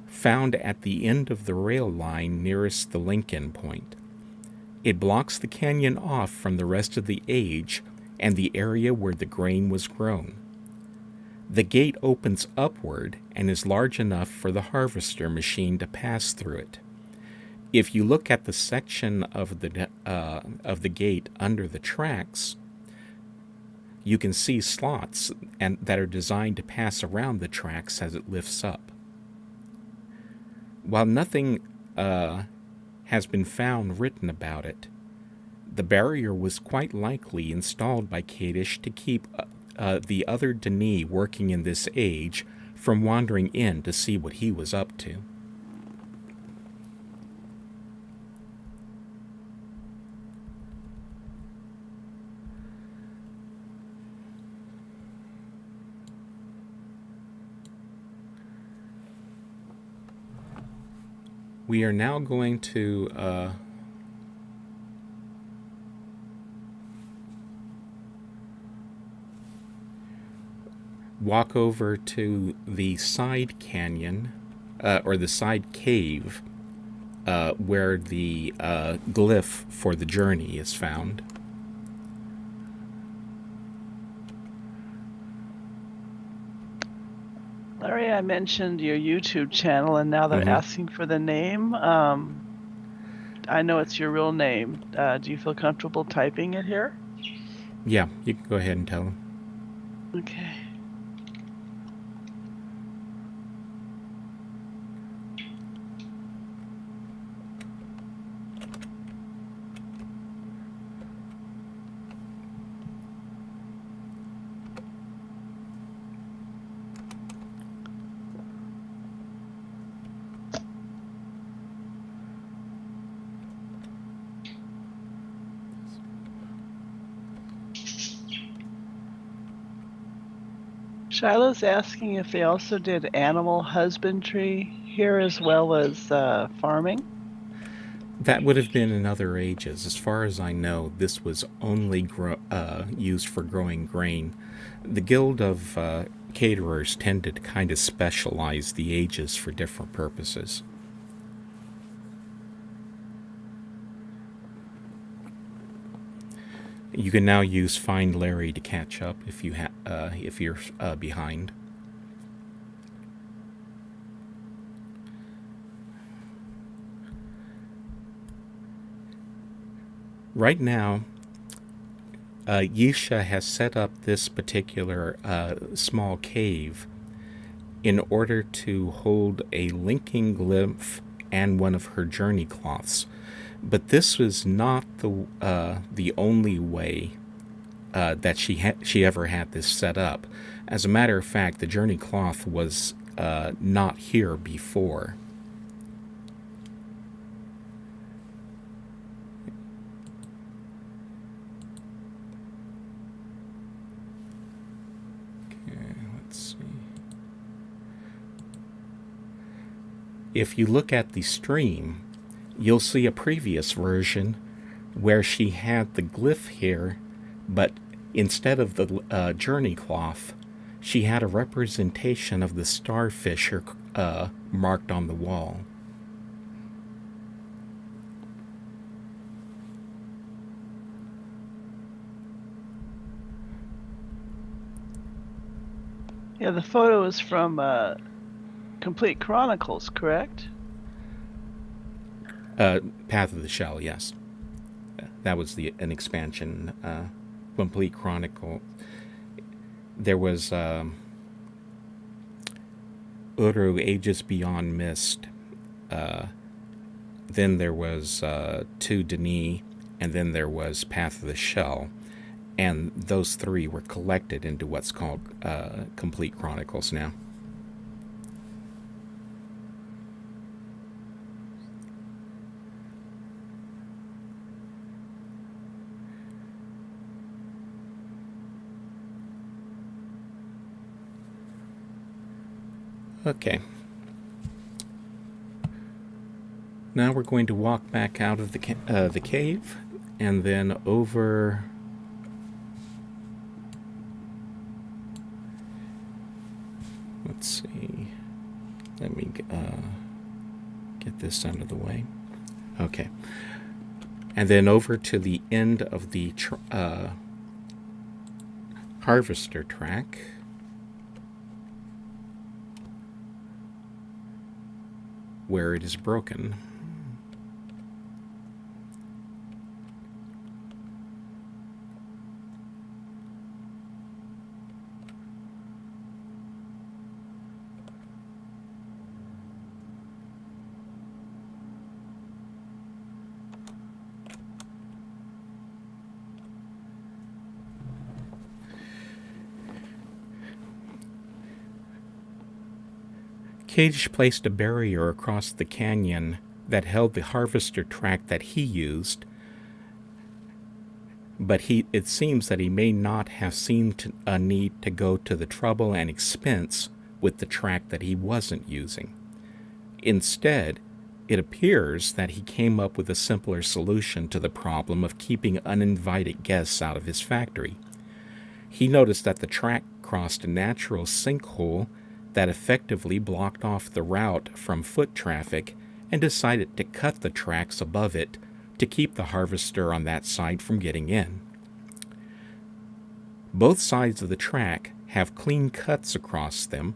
found at the end of the rail line nearest the link-in point. It blocks the canyon off from the rest of the age and the area where the grain was grown. The gate opens upward and is large enough for the harvester machine to pass through it. If you look at the section of the gate under the tracks, you can see slots that are designed to pass around the tracks as it lifts up. While nothing has been found written about it, the barrier was quite likely installed by Kadish to keep the other Denis working in this age from wandering in to see what he was up to. We are now going to walk over to the side canyon, or the side cave, where the glyph for the journey is found.
Larry, I mentioned your YouTube channel, and now they're asking for the name. I know it's your real name. Do you feel comfortable typing it here?
Yeah, you can go ahead and tell them.
Okay. Shiloh's asking if they also did animal husbandry here as well as farming.
That would have been in other ages. As far as I know, this was only used for growing grain. The Guild of Caterers tended to kind of specialize the ages for different purposes. You can now use Find Larry to catch up if you're behind. Right now, Yisha has set up this particular small cave in order to hold a linking glyph and one of her journey cloths. But this was not the only way that she ever had this set up. As a matter of fact, the journey cloth was not here before. Okay, let's see. If you look at the stream, you'll see a previous version where she had the glyph here, but instead of the journey cloth, she had a representation of the starfish marked on the wall.
Yeah, the photo is from Complete Chronicles, correct?
Path of the Shell, yes. That was an expansion. Complete Chronicle. There was Uru, Ages Beyond Myst. Then there was 2 Denis, and then there was Path of the Shell. And those 3 were collected into what's called Complete Chronicles now. Okay. Now we're going to walk back out of the cave, and then over. Let's see. Let me get this out of the way. Okay. And then over to the end of the harvester track. where it is broken. Kadish placed a barrier across the canyon that held the harvester track that he used, but it seems that he may not have seen a need to go to the trouble and expense with the track that he wasn't using. Instead, it appears that he came up with a simpler solution to the problem of keeping uninvited guests out of his factory. He noticed that the track crossed a natural sinkhole that effectively blocked off the route from foot traffic and decided to cut the tracks above it to keep the harvester on that side from getting in. Both sides of the track have clean cuts across them,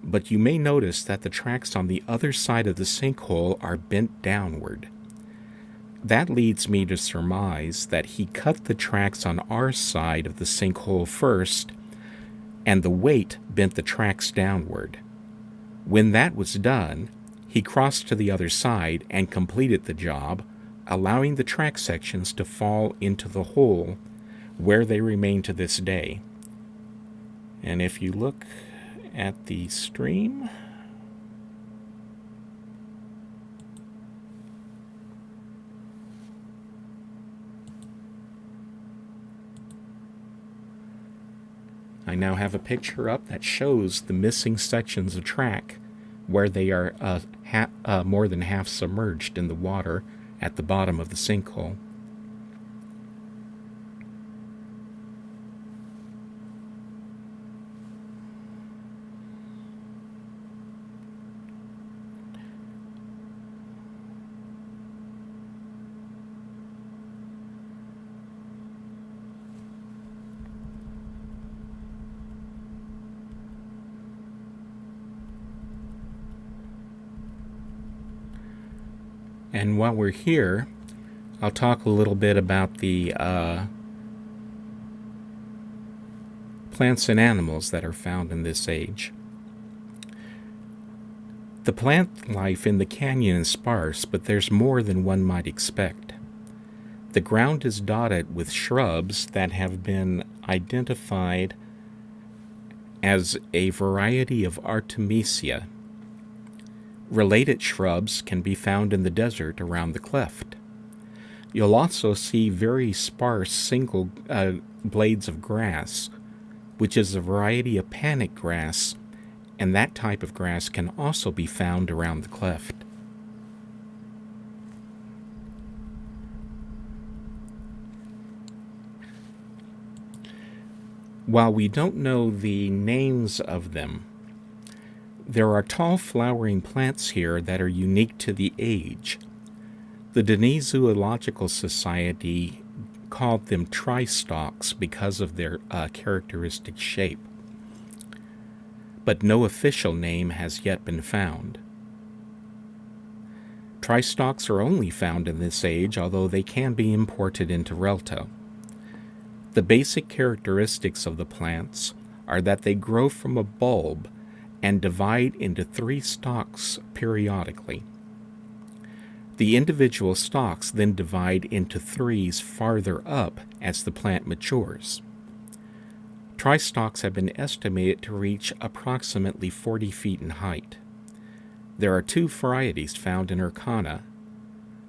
but you may notice that the tracks on the other side of the sinkhole are bent downward. That leads me to surmise that he cut the tracks on our side of the sinkhole first, and the weight bent the tracks downward. When that was done, he crossed to the other side and completed the job, allowing the track sections to fall into the hole, where they remain to this day. And if you look at the stream, I now have a picture up that shows the missing sections of track where they are more than half submerged in the water at the bottom of the sinkhole. And while we're here, I'll talk a little bit about the plants and animals that are found in this age. The plant life in the canyon is sparse, but there's more than one might expect. The ground is dotted with shrubs that have been identified as a variety of Artemisia. Related shrubs can be found in the desert around the cleft. You'll also see very sparse single blades of grass, which is a variety of panic grass, and that type of grass can also be found around the cleft. While we don't know the names of them, there are tall flowering plants here that are unique to the age. The Denis Zoological Society called them tristalks because of their characteristic shape, but no official name has yet been found. Tristalks are only found in this age, although they can be imported into Relto. The basic characteristics of the plants are that they grow from a bulb and divide into 3 stalks periodically. The individual stalks then divide into 3s farther up as the plant matures. Tristalks have been estimated to reach approximately 40 feet in height. There are 2 varieties found in Arcana.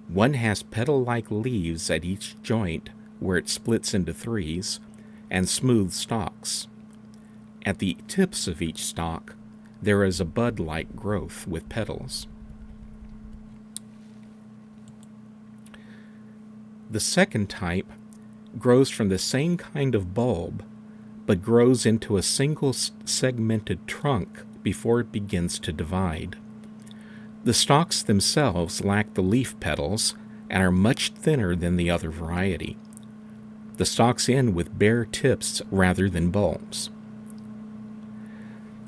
One has petal-like leaves at each joint where it splits into 3s, and smooth stalks. At the tips of each stalk, there is a bud-like growth with petals. The second type grows from the same kind of bulb, but grows into a single segmented trunk before it begins to divide. The stalks themselves lack the leaf petals and are much thinner than the other variety. The stalks end with bare tips rather than bulbs.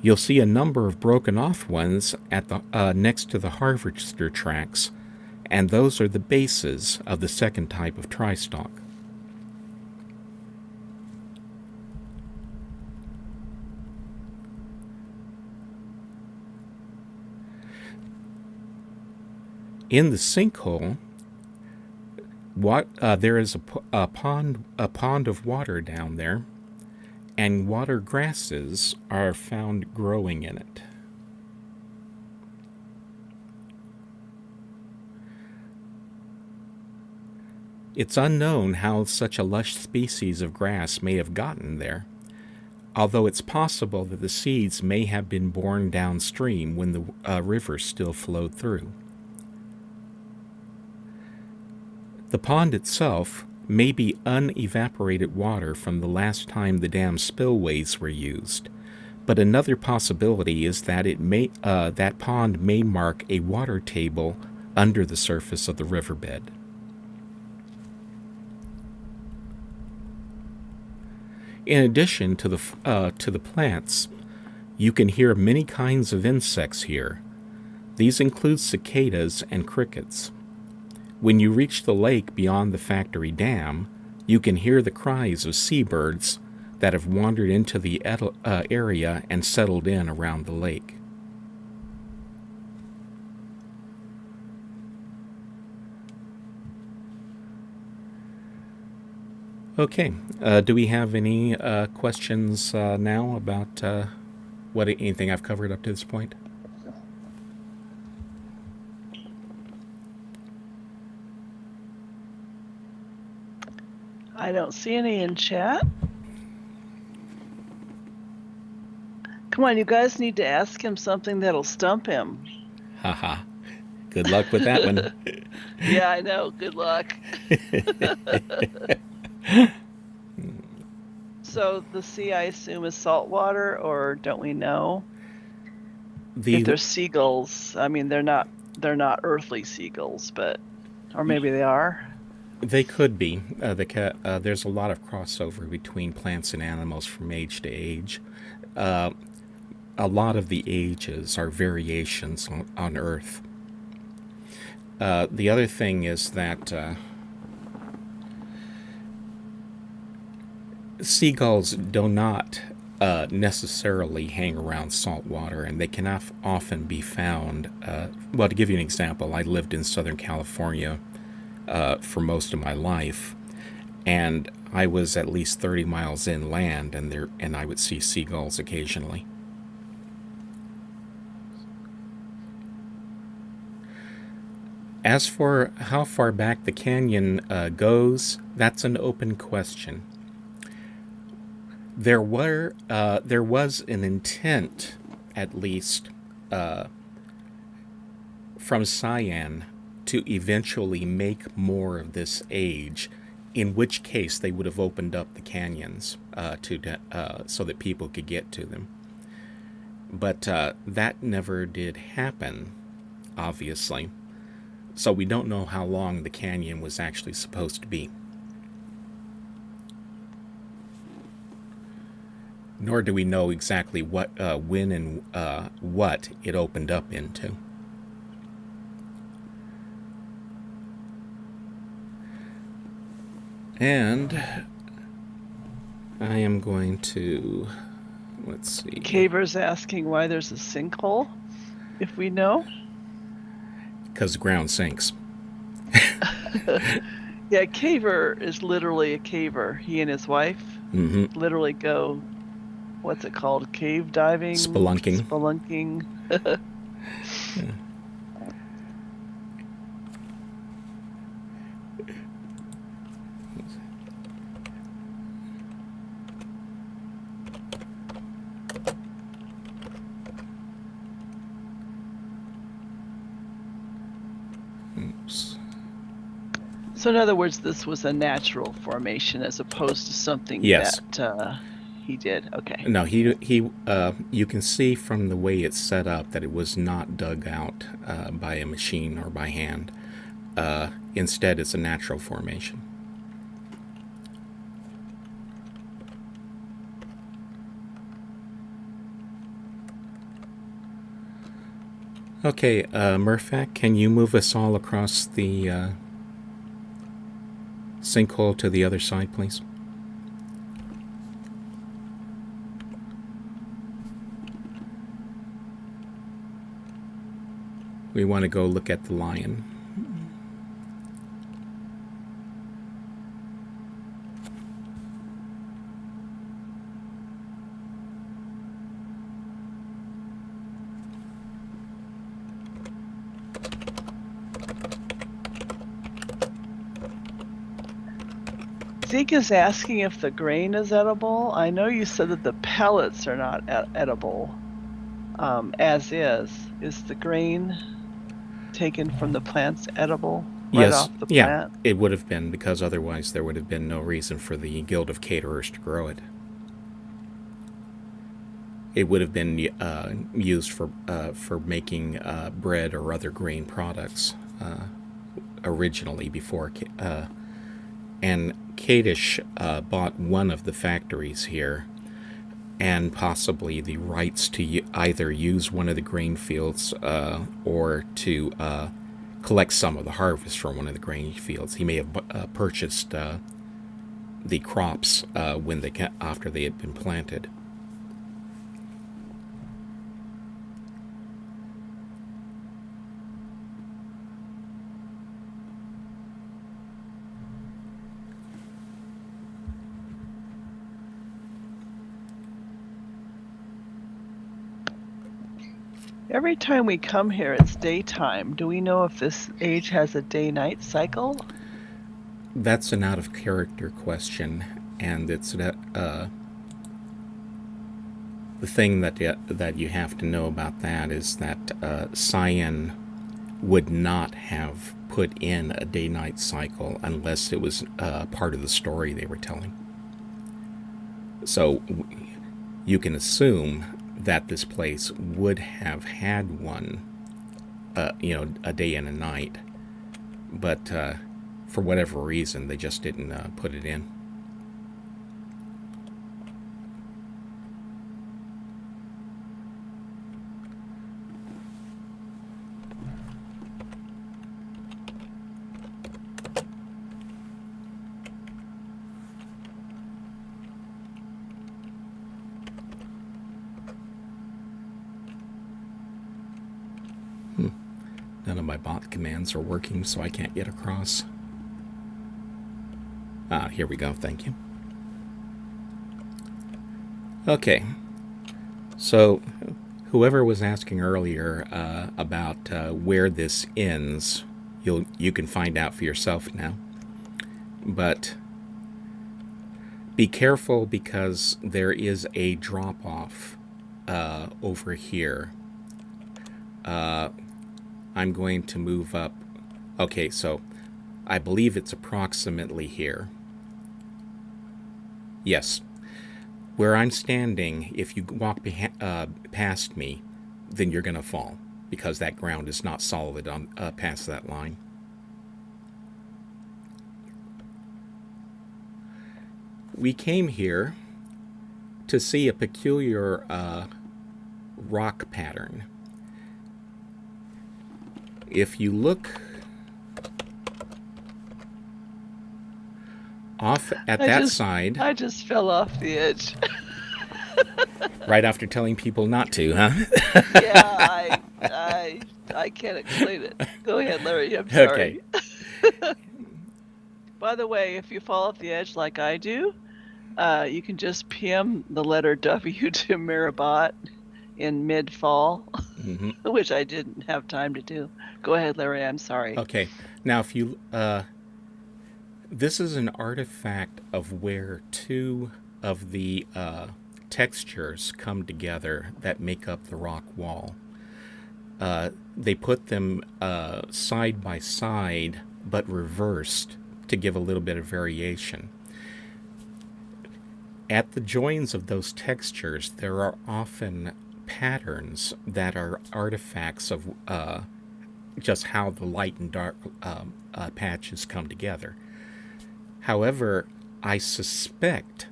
You'll see a number of broken off ones at the next to the harvester tracks, and those are the bases of the second type of tri-stalk. In the sinkhole, there is a pond of water down there, and water grasses are found growing in it. It's unknown how such a lush species of grass may have gotten there, although it's possible that the seeds may have been born downstream when the river still flowed through. The pond itself may be unevaporated water from the last time the dam spillways were used, but another possibility is that that pond may mark a water table under the surface of the riverbed. In addition to the plants, you can hear many kinds of insects here. These include cicadas and crickets. When you reach the lake beyond the factory dam, you can hear the cries of seabirds that have wandered into the area and settled in around the lake. Okay, do we have any questions now about anything I've covered up to this point?
I don't see any in chat. Come on, you guys need to ask him something that'll stump him.
Haha. Good luck with that one.
Yeah, I know. Good luck. So the sea, I assume, is salt water, or don't we know? If they're seagulls, I mean, they're not earthly seagulls, but, or maybe they are.
They could be. There's a lot of crossover between plants and animals from age to age. A lot of the ages are variations on Earth. The other thing is that seagulls do not necessarily hang around salt water, and they can often be found. Well, to give you an example, I lived in Southern California for most of my life, and I was at least 30 miles inland, and I would see seagulls occasionally. As for how far back the canyon goes, that's an open question. There was an intent, at least, from Cyan to eventually make more of this age, in which case they would have opened up the canyons so that people could get to them. But that never did happen, obviously. So we don't know how long the canyon was actually supposed to be. Nor do we know exactly what, when, and what it opened up into. And I am going to, let's see.
Caver's asking why there's a sinkhole, if we know.
Because the ground sinks.
Yeah, Caver is literally a caver. He and his wife literally go, what's it called? Cave diving?
Spelunking.
Yeah.
Oops.
So in other words, this was a natural formation as opposed to something that he did. Okay.
No, he. You can see from the way it's set up that it was not dug out by a machine or by hand. Instead, it's a natural formation. Okay, Murphac, can you move us all across the sinkhole to the other side, please? We want to go look at the lion.
Zeke is asking if the grain is edible. I know you said that the pellets are not edible, as is. Is the grain taken from the plants edible right
Yes,
off the
yeah,
plant?
it would have been, because otherwise there would have been no reason for the Guild of Caterers to grow it. It would have been used for making bread or other grain products originally before. And Kadish bought one of the factories here, and possibly the rights to either use one of the grain fields or to collect some of the harvest from one of the grain fields. He may have purchased the crops after they had been planted.
Every time we come here, it's daytime. Do we know if this age has a day-night cycle?
That's an out-of-character question, and it's the thing that you have to know about that is that Cyan would not have put in a day-night cycle unless it was part of the story they were telling. So you can assume that this place would have had one, a day and a night, but for whatever reason, they just didn't put it in. None of my bot commands are working, so I can't get across. Here we go, thank you. Okay, so whoever was asking earlier about where this ends, you can find out for yourself now. But be careful, because there is a drop-off over here. I'm going to move up. Okay, so I believe it's approximately here. Yes. Where I'm standing, if you walk past me, then you're going to fall, because that ground is not solid on past that line. We came here to see a peculiar rock pattern. If you look off at that side...
I just fell off the edge.
Right after telling people not to, huh?
Yeah, I can't explain it. Go ahead, Larry, I'm sorry.
Okay.
By the way, if you fall off the edge like I do, you can just PM the letter W to Mirabot in mid-fall, which I didn't have time to do. Go ahead, Larry, I'm sorry.
Okay. Now, if you... this is an artifact of where two of the textures come together that make up the rock wall. They put them side by side, but reversed, to give a little bit of variation. At the joins of those textures, there are often patterns that are artifacts of just how the light and dark patches come together. However, I suspect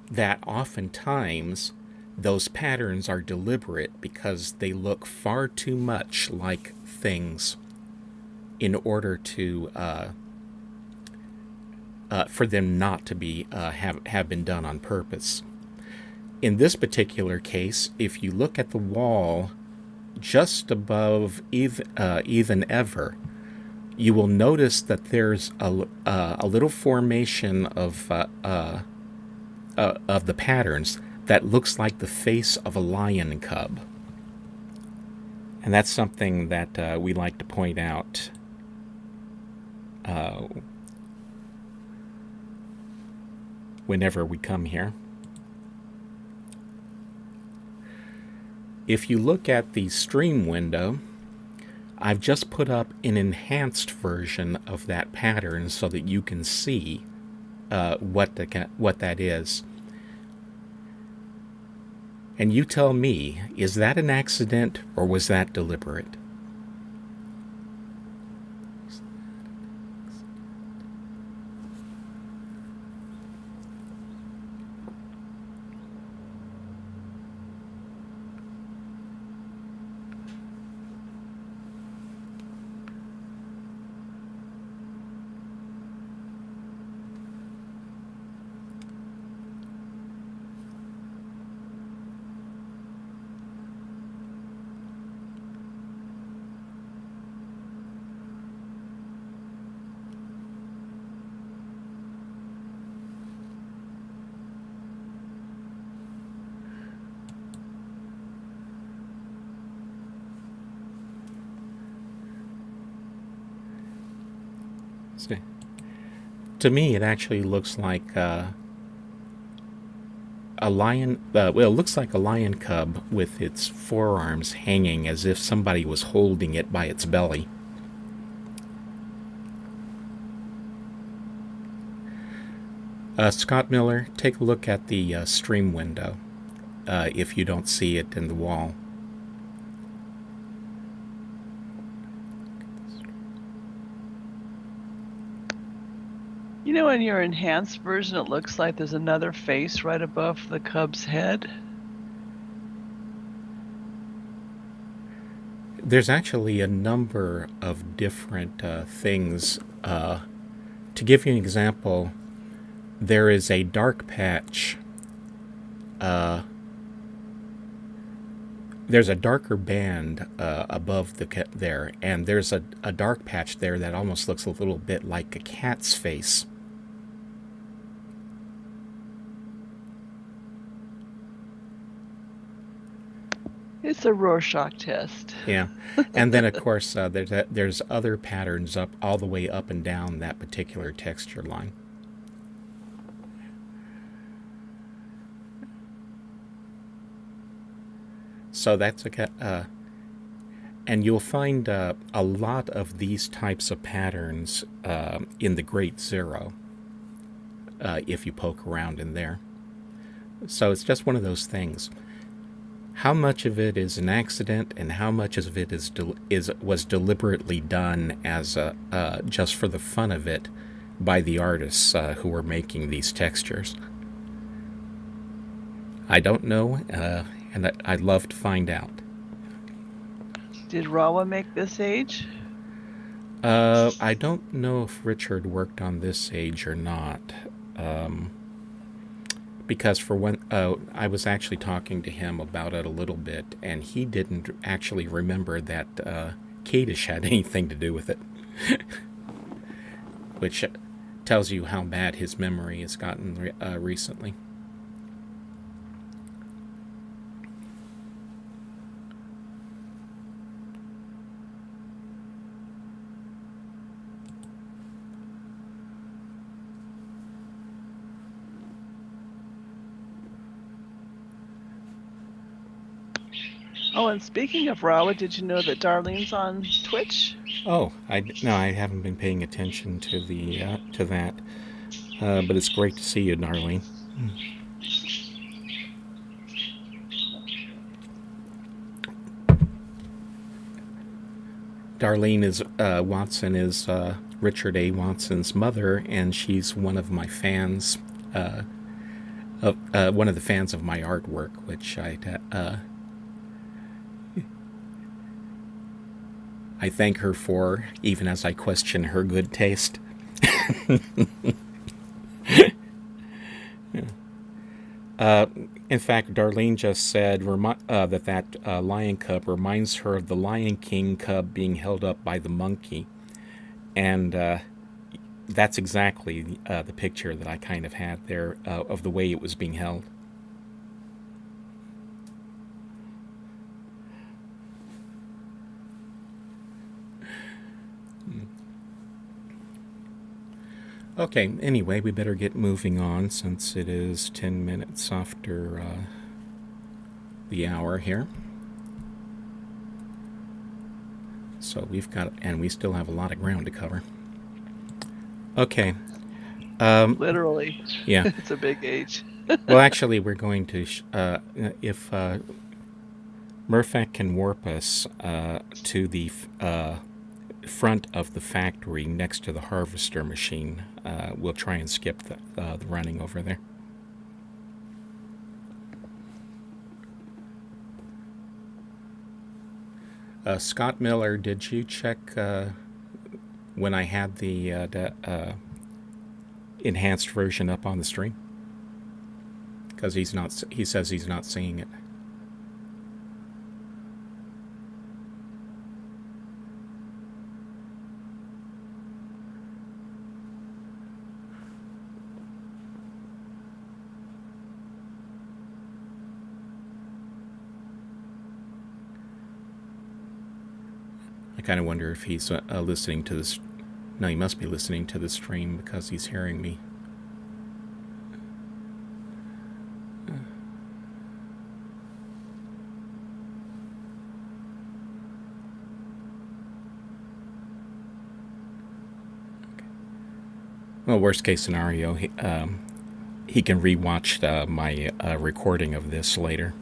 that oftentimes those patterns are deliberate because they look far too much like things in order to for them not to be have been done on purpose. In this particular case, if you look at the wall just above even ever, you will notice that there's a little formation of the patterns that looks like the face of a lion cub. And that's something that we like to point out whenever we come here. If you look at the stream window, I've just put up an enhanced version of that pattern so that you can see what that is. And you tell me, is that an accident or was that deliberate? See. To me, it actually looks like a lion. Well, it looks like a lion cub with its forearms hanging as if somebody was holding it by its belly. Scott Miller, take a look at the stream window if you don't see it in the wall.
You know, in your enhanced version, it looks like there's another face right above the cub's head.
There's actually a number of different things. To give you an example, there is a dark patch. There's a darker band above there, and there's a dark patch there that almost looks a little bit like a cat's face.
It's a Rorschach test.
Yeah, and then of course there's other patterns up all the way up and down that particular texture line. So that's and you'll find a lot of these types of patterns in the Great Zero if you poke around in there. So it's just one of those things. How much of it is an accident, and how much of it was deliberately done as just for the fun of it by the artists who were making these textures? I don't know, and I'd love to find out.
Did Rawa make this age?
I don't know if Richard worked on this age or not. Because for when I was actually talking to him about it a little bit, and he didn't actually remember that Kadish had anything to do with it, which tells you how bad his memory has gotten recently.
Oh, and speaking of Rawa, did you know that Darlene's on Twitch?
Oh, no, I haven't been paying attention to the to that, but it's great to see you, Darlene. Darlene is Watson is Richard A. Watson's mother, and she's one of my fans. one of the fans of my artwork, which I thank her for, even as I question her good taste. In fact, Darlene just said that lion cub reminds her of the Lion King cub being held up by the monkey. And that's exactly the picture that I kind of had there of the way it was being held. Okay, anyway, we better get moving on since it is 10 minutes after the hour here. So we still have a lot of ground to cover. Okay.
Literally.
Yeah.
It's a big age.
Well, actually, we're going to, if Murphac can warp us to the front of the factory next to the harvester machine, we'll try and skip the running over there. Scott Miller, did you check when I had the enhanced version up on the stream? Because he says he's not seeing it. I kind of wonder if he's listening to this. No, he must be listening to the stream because he's hearing me. Well, worst case scenario, he can rewatch my recording of this later.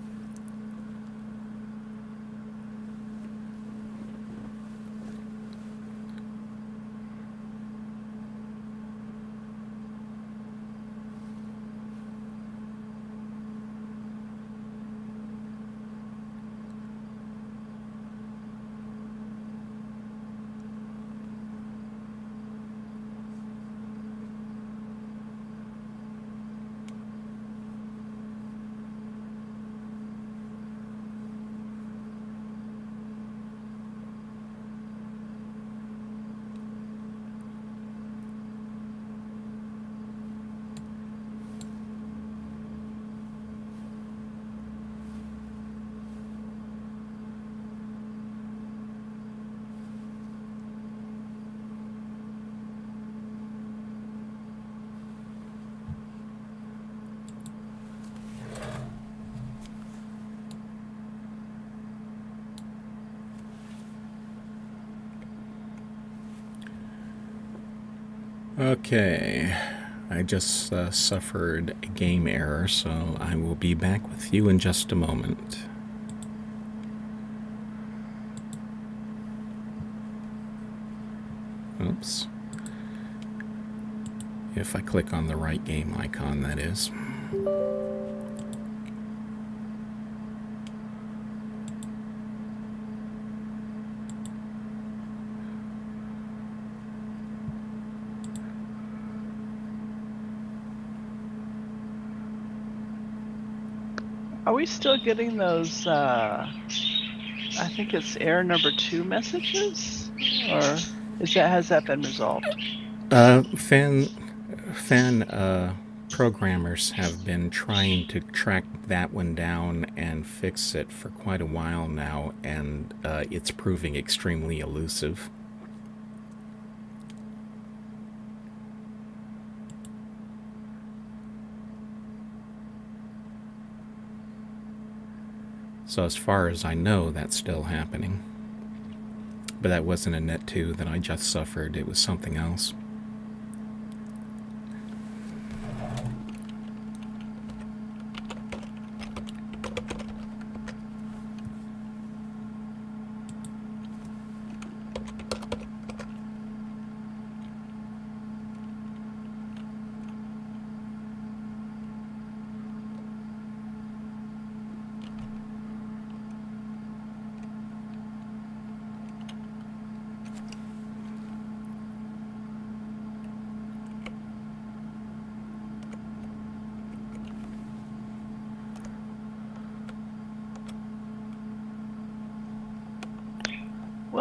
Okay, I just suffered a game error, so I will be back with you in just a moment. Oops. If I click on the right game icon, that is.
Are we still getting those, I think it's error number 2 messages? Or has that been resolved?
Fan programmers have been trying to track that one down and fix it for quite a while now, and it's proving extremely elusive. So as far as I know, that's still happening. But that wasn't a net 2 that I just suffered, it was something else.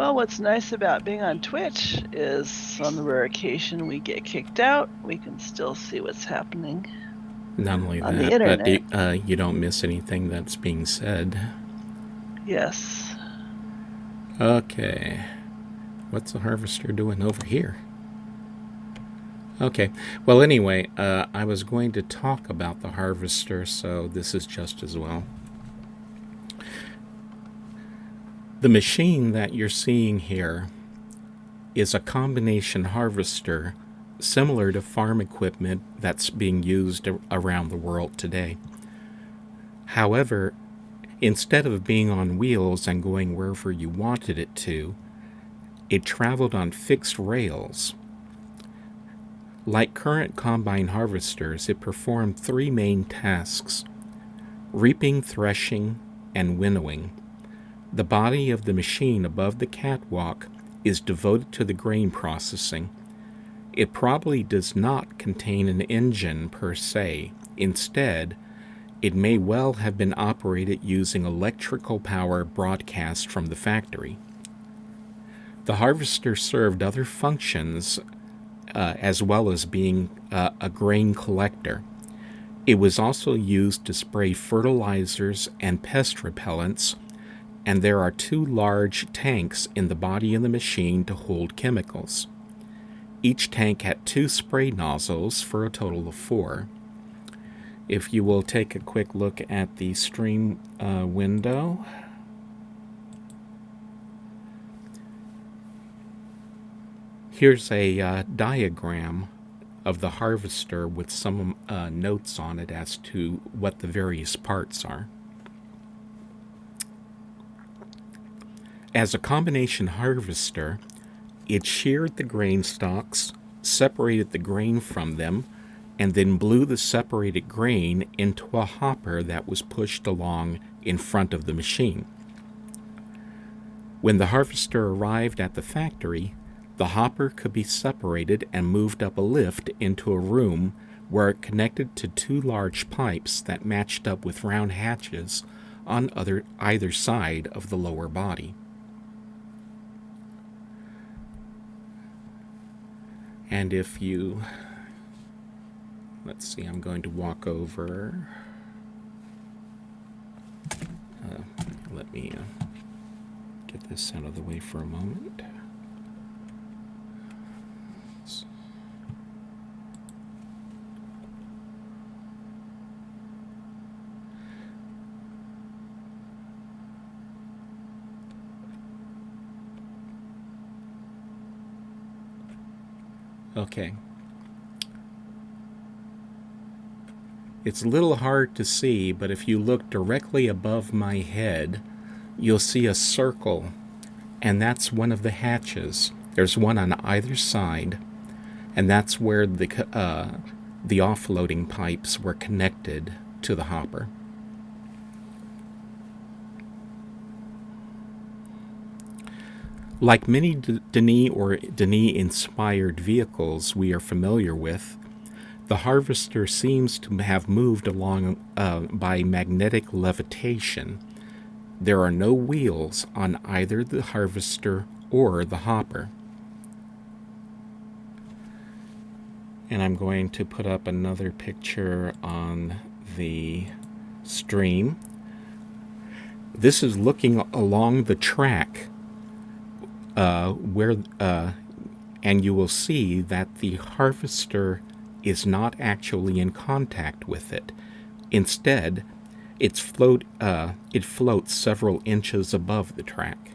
Well, what's nice about being on Twitch is on the rare occasion we get kicked out, we can still see what's happening.
Not only
On the
that,
internet.
but you don't miss anything that's being said.
Yes.
Okay. What's the harvester doing over here? Okay. Well, anyway, I was going to talk about the harvester, so this is just as well. The machine that you're seeing here is a combination harvester similar to farm equipment that's being used around the world today. However, instead of being on wheels and going wherever you wanted it to, it traveled on fixed rails. Like current combine harvesters, it performed 3 main tasks: reaping, threshing, and winnowing. The body of the machine above the catwalk is devoted to the grain processing. It probably does not contain an engine per se. Instead, it may well have been operated using electrical power broadcast from the factory. The harvester served other functions as well as being a grain collector. It was also used to spray fertilizers and pest repellents, and there are 2 large tanks in the body of the machine to hold chemicals. Each tank had 2 spray nozzles for a total of 4. If you will take a quick look at the stream window, here's a diagram of the harvester with some notes on it as to what the various parts are. As a combination harvester, it sheared the grain stalks, separated the grain from them, and then blew the separated grain into a hopper that was pushed along in front of the machine. When the harvester arrived at the factory, the hopper could be separated and moved up a lift into a room where it connected to 2 large pipes that matched up with round hatches on either side of the lower body. And if you, let's see, I'm going to walk over. Let me get this out of the way for a moment. Okay. It's a little hard to see, but if you look directly above my head, you'll see a circle, and that's one of the hatches. There's one on either side, and that's where the offloading pipes were connected to the hopper. Like many Denis or Denis-inspired vehicles we are familiar with, the harvester seems to have moved along by magnetic levitation. There are no wheels on either the harvester or the hopper. And I'm going to put up another picture on the stream. This is looking along the track and you will see that the harvester is not actually in contact with it. Instead, it floats several inches above the track.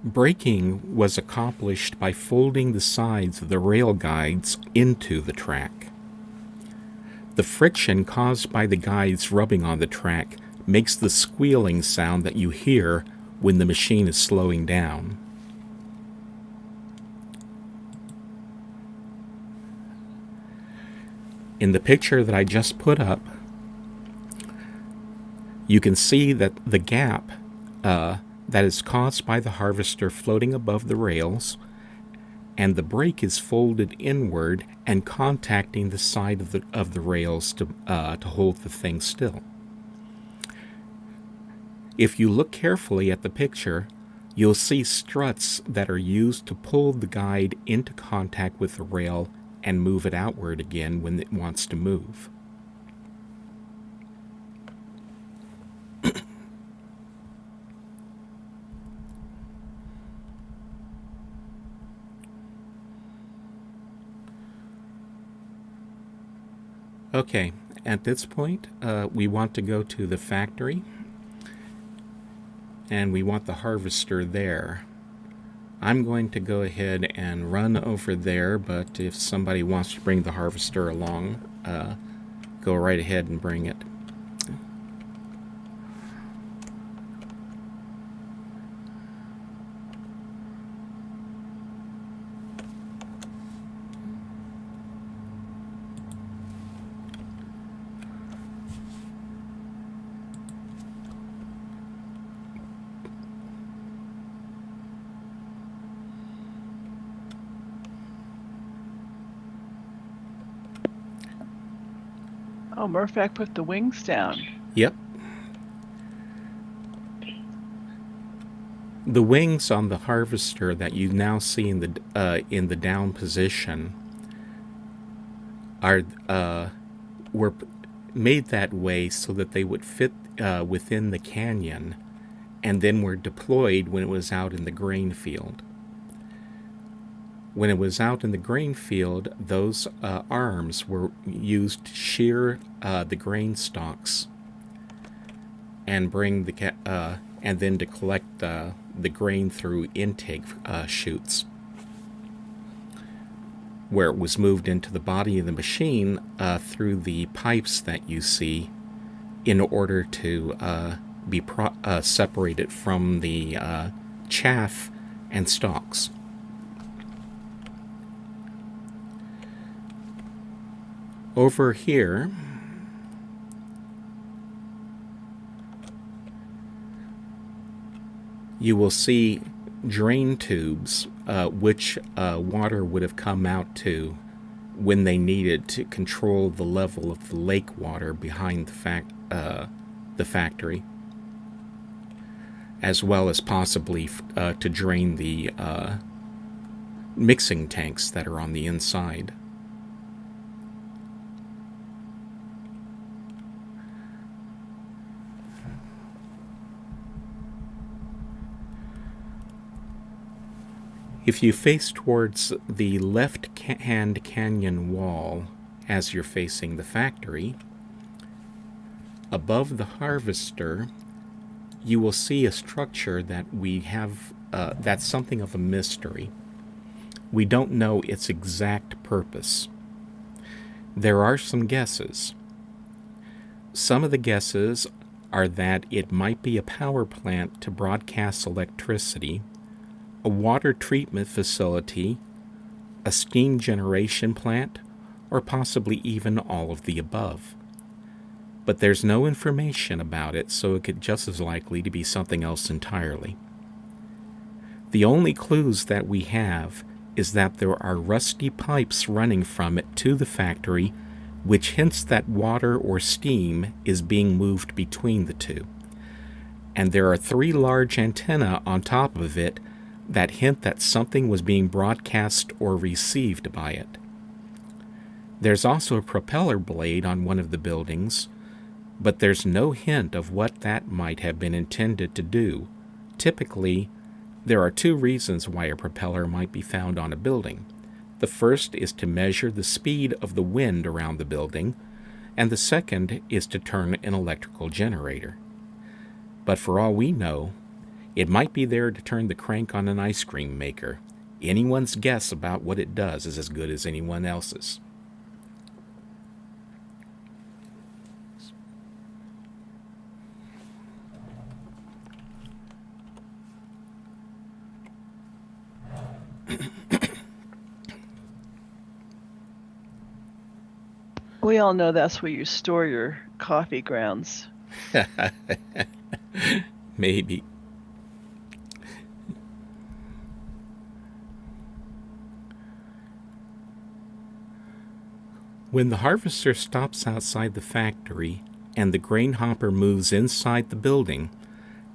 Braking was accomplished by folding the sides of the rail guides into the track. The friction caused by the guides rubbing on the track makes the squealing sound that you hear when the machine is slowing down. In the picture that I just put up, you can see that the gap that is caused by the harvester floating above the rails and the brake is folded inward and contacting the side of the rails to hold the thing still. If you look carefully at the picture, you'll see struts that are used to pull the guide into contact with the rail and move it outward again when it wants to move. Okay, at this point, we want to go to the factory, and we want the harvester there. I'm going to go ahead and run over there, but if somebody wants to bring the harvester along, go right ahead and bring it.
Oh, Murphac put the wings down.
Yep. The wings on the harvester that you now see in the down position are were made that way so that they would fit within the canyon, and then were deployed when it was out in the grain field. When it was out in the grain field, those arms were used to shear the grain stalks and bring and then to collect the grain through intake chutes, where it was moved into the body of the machine through the pipes that you see, in order to be separated from the chaff and stalks. Over here, you will see drain tubes, which water would have come out to when they needed to control the level of the lake water behind the factory, as well as possibly to drain the mixing tanks that are on the inside. If you face towards the left-hand canyon wall as you're facing the factory, above the harvester, you will see a structure that we have that's something of a mystery. We don't know its exact purpose. There are some guesses. Some of the guesses are that it might be a power plant to broadcast electricity, a water treatment facility, a steam generation plant, or possibly even all of the above. But there's no information about it, so it could just as likely to be something else entirely. The only clues that we have is that there are rusty pipes running from it to the factory, which hints that water or steam is being moved between the two. And there are 3 large antennae on top of it that hint that something was being broadcast or received by it. There's also a propeller blade on one of the buildings, but there's no hint of what that might have been intended to do. Typically, there are 2 reasons why a propeller might be found on a building. The first is to measure the speed of the wind around the building, and the second is to turn an electrical generator. But for all we know, it might be there to turn the crank on an ice cream maker. Anyone's guess about what it does is as good as anyone else's.
We all know that's where you store your coffee grounds.
Maybe. When the harvester stops outside the factory and the grain hopper moves inside the building,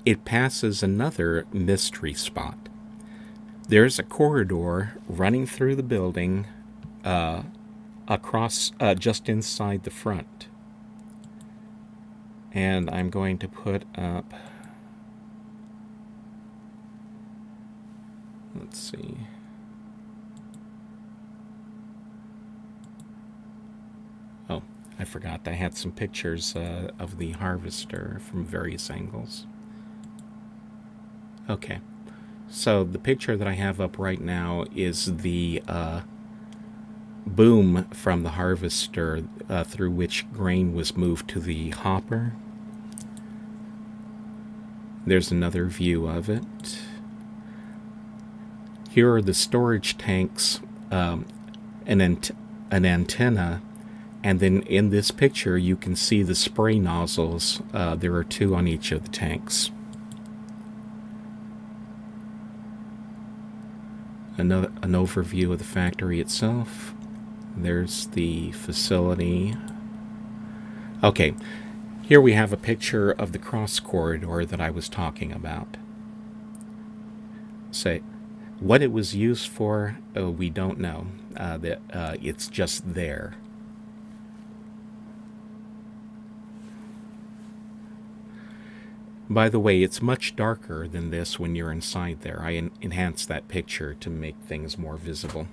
it passes another mystery spot. There's a corridor running through the building across just inside the front. And I'm going to put up, let's see. Oh, I forgot. I had some pictures of the harvester from various angles. Okay. So the picture that I have up right now is the boom from the harvester through which grain was moved to the hopper. There's another view of it. Here are the storage tanks, an antenna, and then in this picture you can see the spray nozzles. There are 2 on each of the tanks. An overview of the factory itself. There's the facility. Okay, here we have a picture of the cross corridor that I was talking about. Say, what it was used for, we don't know. It's just there. By the way, it's much darker than this when you're inside there. I enhanced that picture to make things more visible.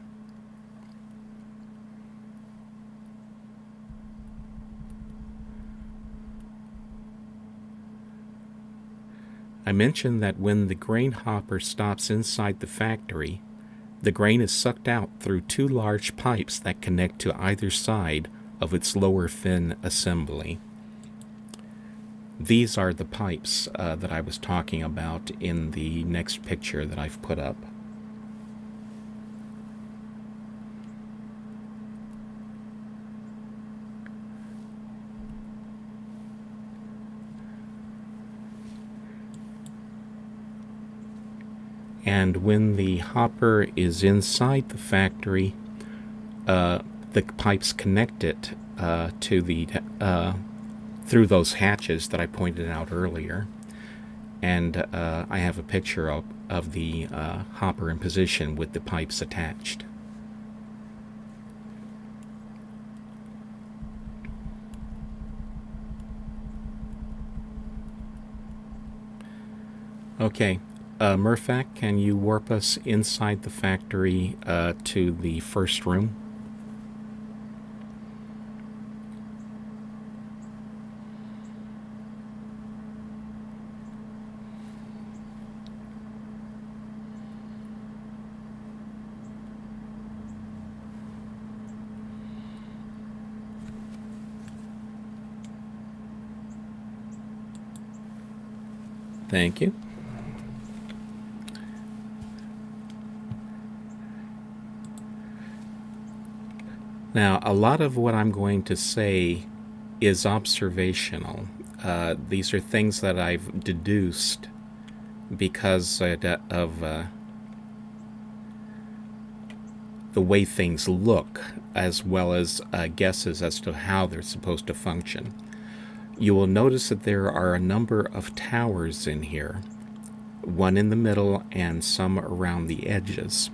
I mentioned that when the grain hopper stops inside the factory, the grain is sucked out through 2 large pipes that connect to either side of its lower fin assembly. These are the pipes that I was talking about in the next picture that I've put up. And when the hopper is inside the factory, the pipes connect it to the through those hatches that I pointed out earlier. And I have a picture of the hopper in position with the pipes attached. Okay, Murphak, can you warp us inside the factory to the first room? Thank you. Now, a lot of what I'm going to say is observational. These are things that I've deduced because of the way things look, as well as guesses as to how they're supposed to function. You will notice that there are a number of towers in here, one in the middle and some around the edges.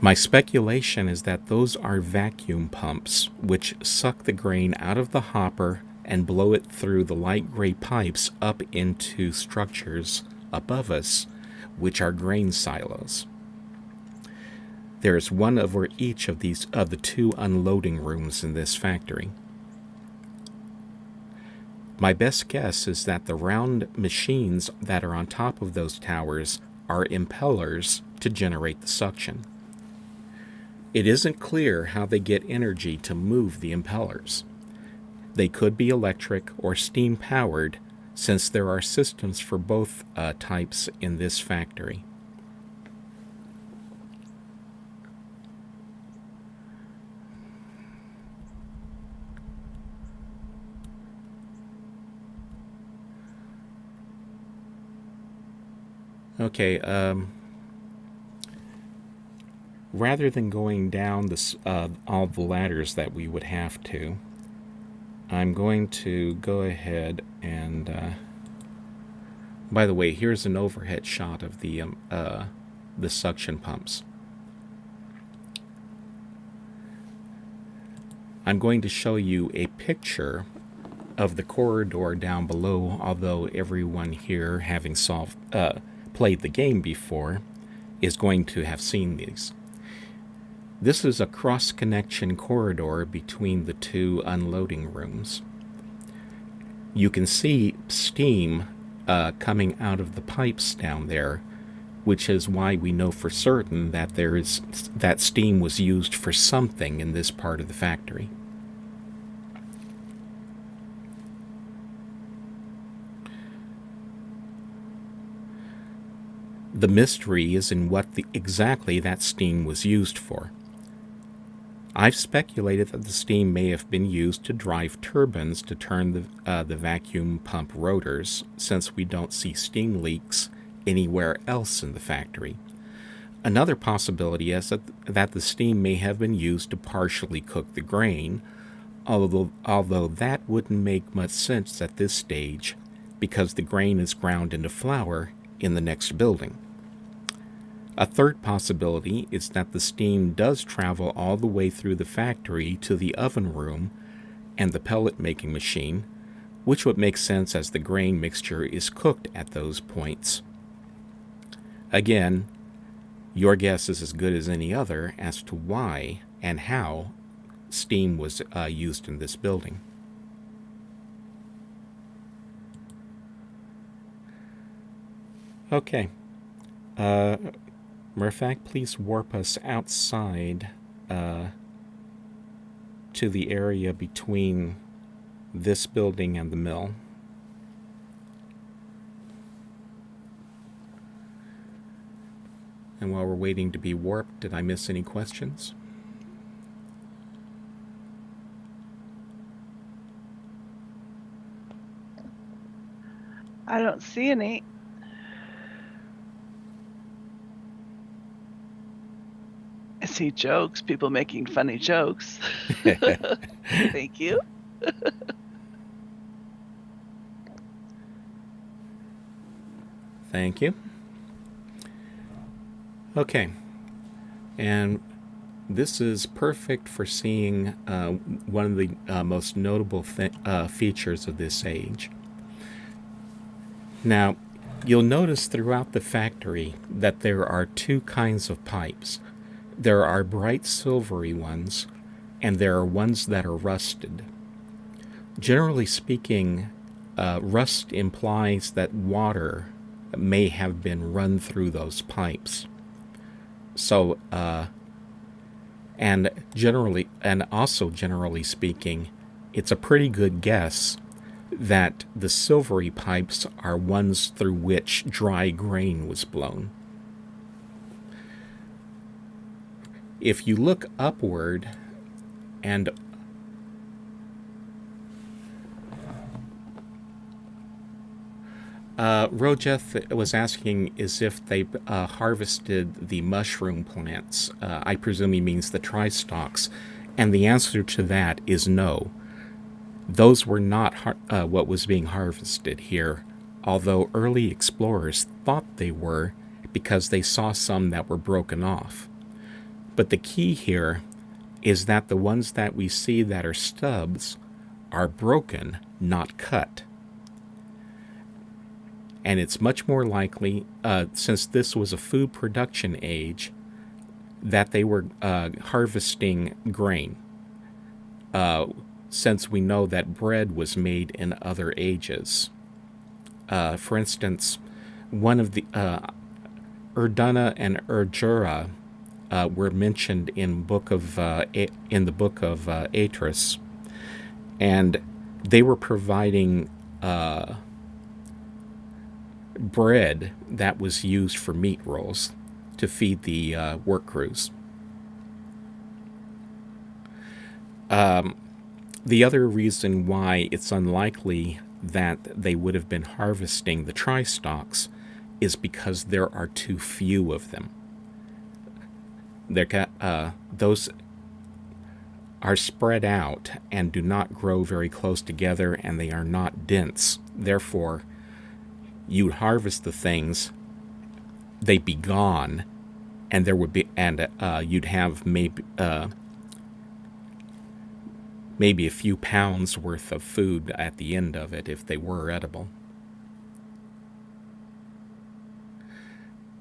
My speculation is that those are vacuum pumps which suck the grain out of the hopper and blow it through the light gray pipes up into structures above us, which are grain silos. There is one over each of the 2 unloading rooms in this factory. My best guess is that the round machines that are on top of those towers are impellers to generate the suction. It isn't clear how they get energy to move the impellers. They could be electric or steam powered, since there are systems for both types in this factory. Okay, rather than going down all the ladders that we would have to, I'm going to go ahead and... by the way, here's an overhead shot of the suction pumps. I'm going to show you a picture of the corridor down below, although everyone here, having played the game before, is going to have seen these. This is a cross-connection corridor between the two unloading rooms. You can see steam coming out of the pipes down there, which is why we know for certain that that steam was used for something in this part of the factory. The mystery is in what exactly that steam was used for. I've speculated that the steam may have been used to drive turbines to turn the vacuum pump rotors, since we don't see steam leaks anywhere else in the factory. Another possibility is that the steam may have been used to partially cook the grain, although that wouldn't make much sense at this stage, because the grain is ground into flour in the next building. A third possibility is that the steam does travel all the way through the factory to the oven room and the pellet making machine, which would make sense as the grain mixture is cooked at those points. Again, your guess is as good as any other as to why and how steam was used in this building. Okay. Matter of fact, please warp us outside to the area between this building and the mill. And while we're waiting to be warped, did I miss any questions?
I don't see any. I see jokes, people making funny jokes. Thank you.
Thank you. Okay. And this is perfect for seeing one of the most notable features of this age. Now, you'll notice throughout the factory that there are two kinds of pipes. There are bright silvery ones, and there are ones that are rusted. Generally speaking, rust implies that water may have been run through those pipes. So, and also generally speaking, it's a pretty good guess that the silvery pipes are ones through which dry grain was blown. If you look upward and Rojeth was asking is if they harvested the mushroom plants. I presume he means the tri-stalks. And the answer to that is no. Those were not what was being harvested here, although early explorers thought they were because they saw some that were broken off. But the key here is that the ones that we see that are stubs are broken, not cut. And it's much more likely, since this was a food production age, that they were harvesting grain, since we know that bread was made in other ages. For instance, one of the Urdana and Urdjura were mentioned in the book of Atris, and they were providing bread that was used for meat rolls to feed the work crews. The other reason why it's unlikely that they would have been harvesting the tri-stalks is because there are too few of them. those are spread out and do not grow very close together, and they are not dense. Therefore, you'd harvest the things, they'd be gone, and you'd have maybe a few pounds worth of food at the end of it if they were edible.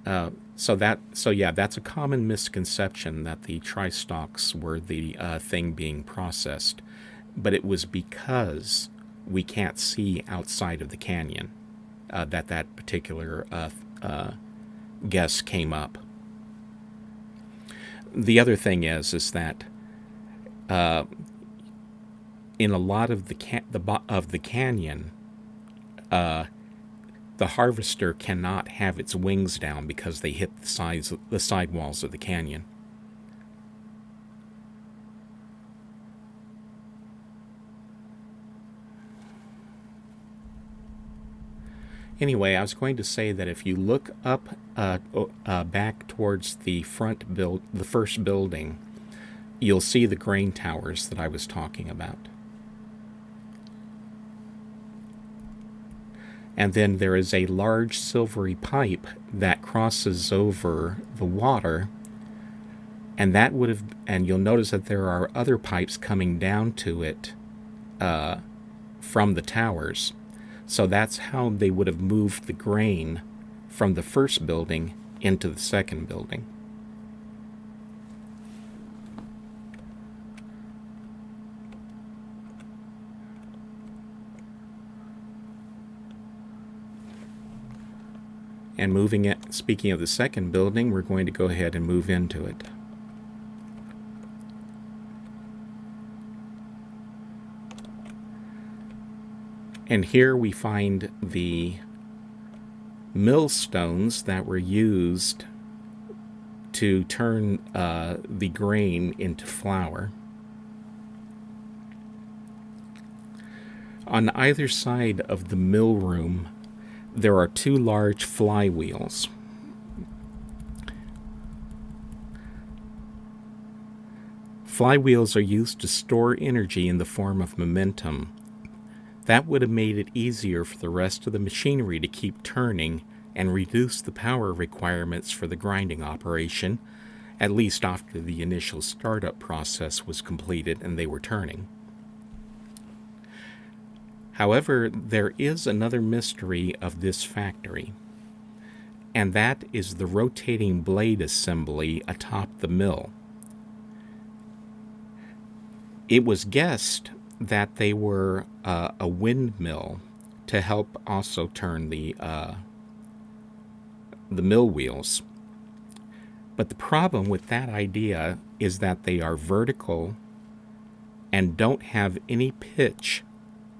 That's a common misconception that the tri-stalks were the thing being processed, but it was because we can't see outside of the canyon that particular guess came up. The other thing is that in a lot of the canyon, the harvester cannot have its wings down because they hit the side walls of the canyon. Anyway, I was going to say that if you look up back towards the first building, you'll see the grain towers that I was talking about. And then there is a large silvery pipe that crosses over the water, and you'll notice that there are other pipes coming down to it from the towers. So that's how they would have moved the grain from the first building into the second building. And speaking of the second building, we're going to go ahead and move into it. And here we find the millstones that were used to turn the grain into flour. On either side of the mill room, there are two large flywheels. Flywheels are used to store energy in the form of momentum. That would have made it easier for the rest of the machinery to keep turning and reduce the power requirements for the grinding operation, at least after the initial startup process was completed and they were turning. However, there is another mystery of this factory, and that is the rotating blade assembly atop the mill. It was guessed that they were a windmill to help also turn the mill wheels. But the problem with that idea is that they are vertical and don't have any pitch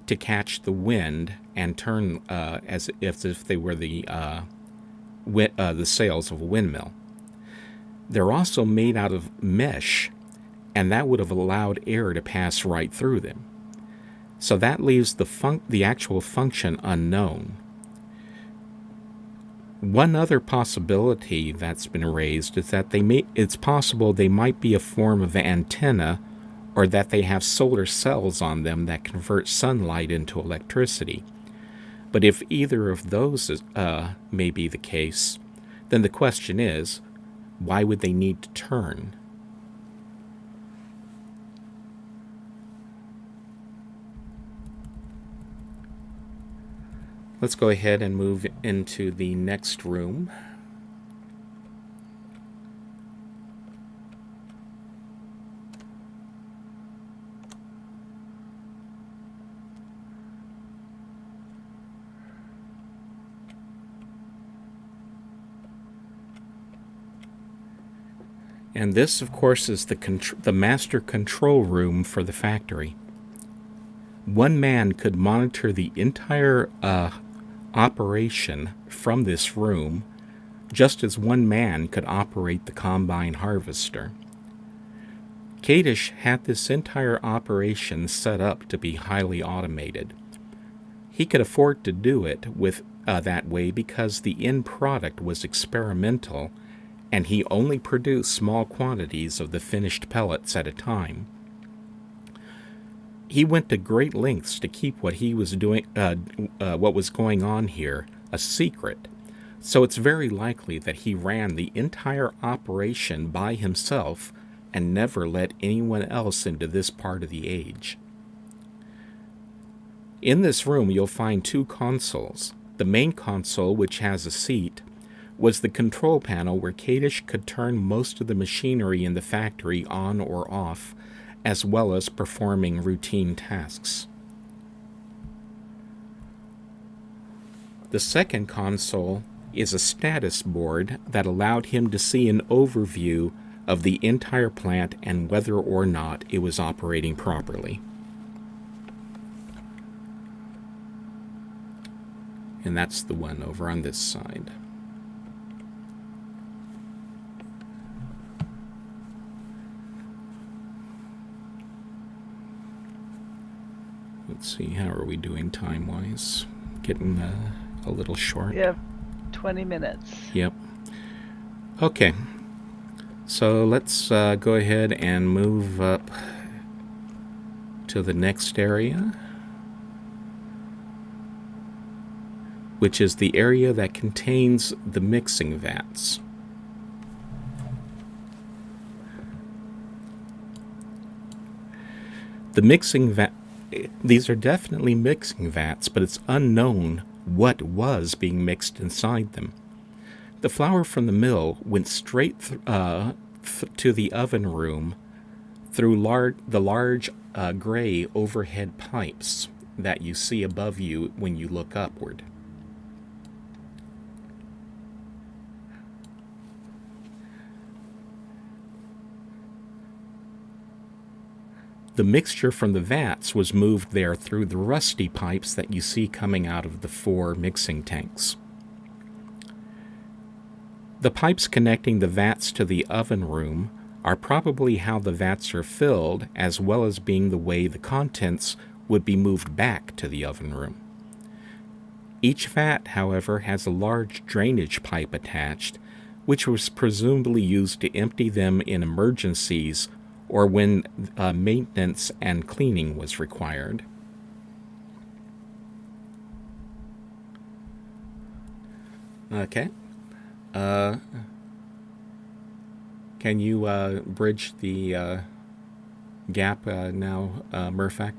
to catch the wind and turn as if they were the sails of a windmill. They're also made out of mesh, and that would have allowed air to pass right through them. So that leaves the actual function unknown. One other possibility that's been raised is that it's possible they might be a form of antenna, or that they have solar cells on them that convert sunlight into electricity. But if either of those may be the case, then the question is, why would they need to turn? Let's go ahead and move into the next room. And this, of course, is the master control room for the factory. One man could monitor the entire operation from this room, just as one man could operate the combine harvester. Kadish had this entire operation set up to be highly automated. He could afford to do it that way because the end product was experimental, and he only produced small quantities of the finished pellets at a time. He went to great lengths to keep what he was doing, what was going on here, a secret. So it's very likely that he ran the entire operation by himself and never let anyone else into this part of the age. In this room, you'll find two consoles. The main console, which has a seat, was the control panel where Kadish could turn most of the machinery in the factory on or off, as well as performing routine tasks. The second console is a status board that allowed him to see an overview of the entire plant and whether or not it was operating properly. And that's the one over on this side. Let's see, how are we doing time-wise? Getting a little short.
Yeah, 20 minutes.
Yep. Okay. So let's go ahead and move up to the next area, which is the area that contains the mixing vats. The mixing vat, these are definitely mixing vats, but it's unknown what was being mixed inside them. The flour from the mill went straight to the oven room through the large gray overhead pipes that you see above you when you look upward. The mixture from the vats was moved there through the rusty pipes that you see coming out of the 4 mixing tanks. The pipes connecting the vats to the oven room are probably how the vats are filled, as well as being the way the contents would be moved back to the oven room. Each vat, however, has a large drainage pipe attached, which was presumably used to empty them in emergencies or when maintenance and cleaning was required. Okay. Can you bridge the gap now, Murphac?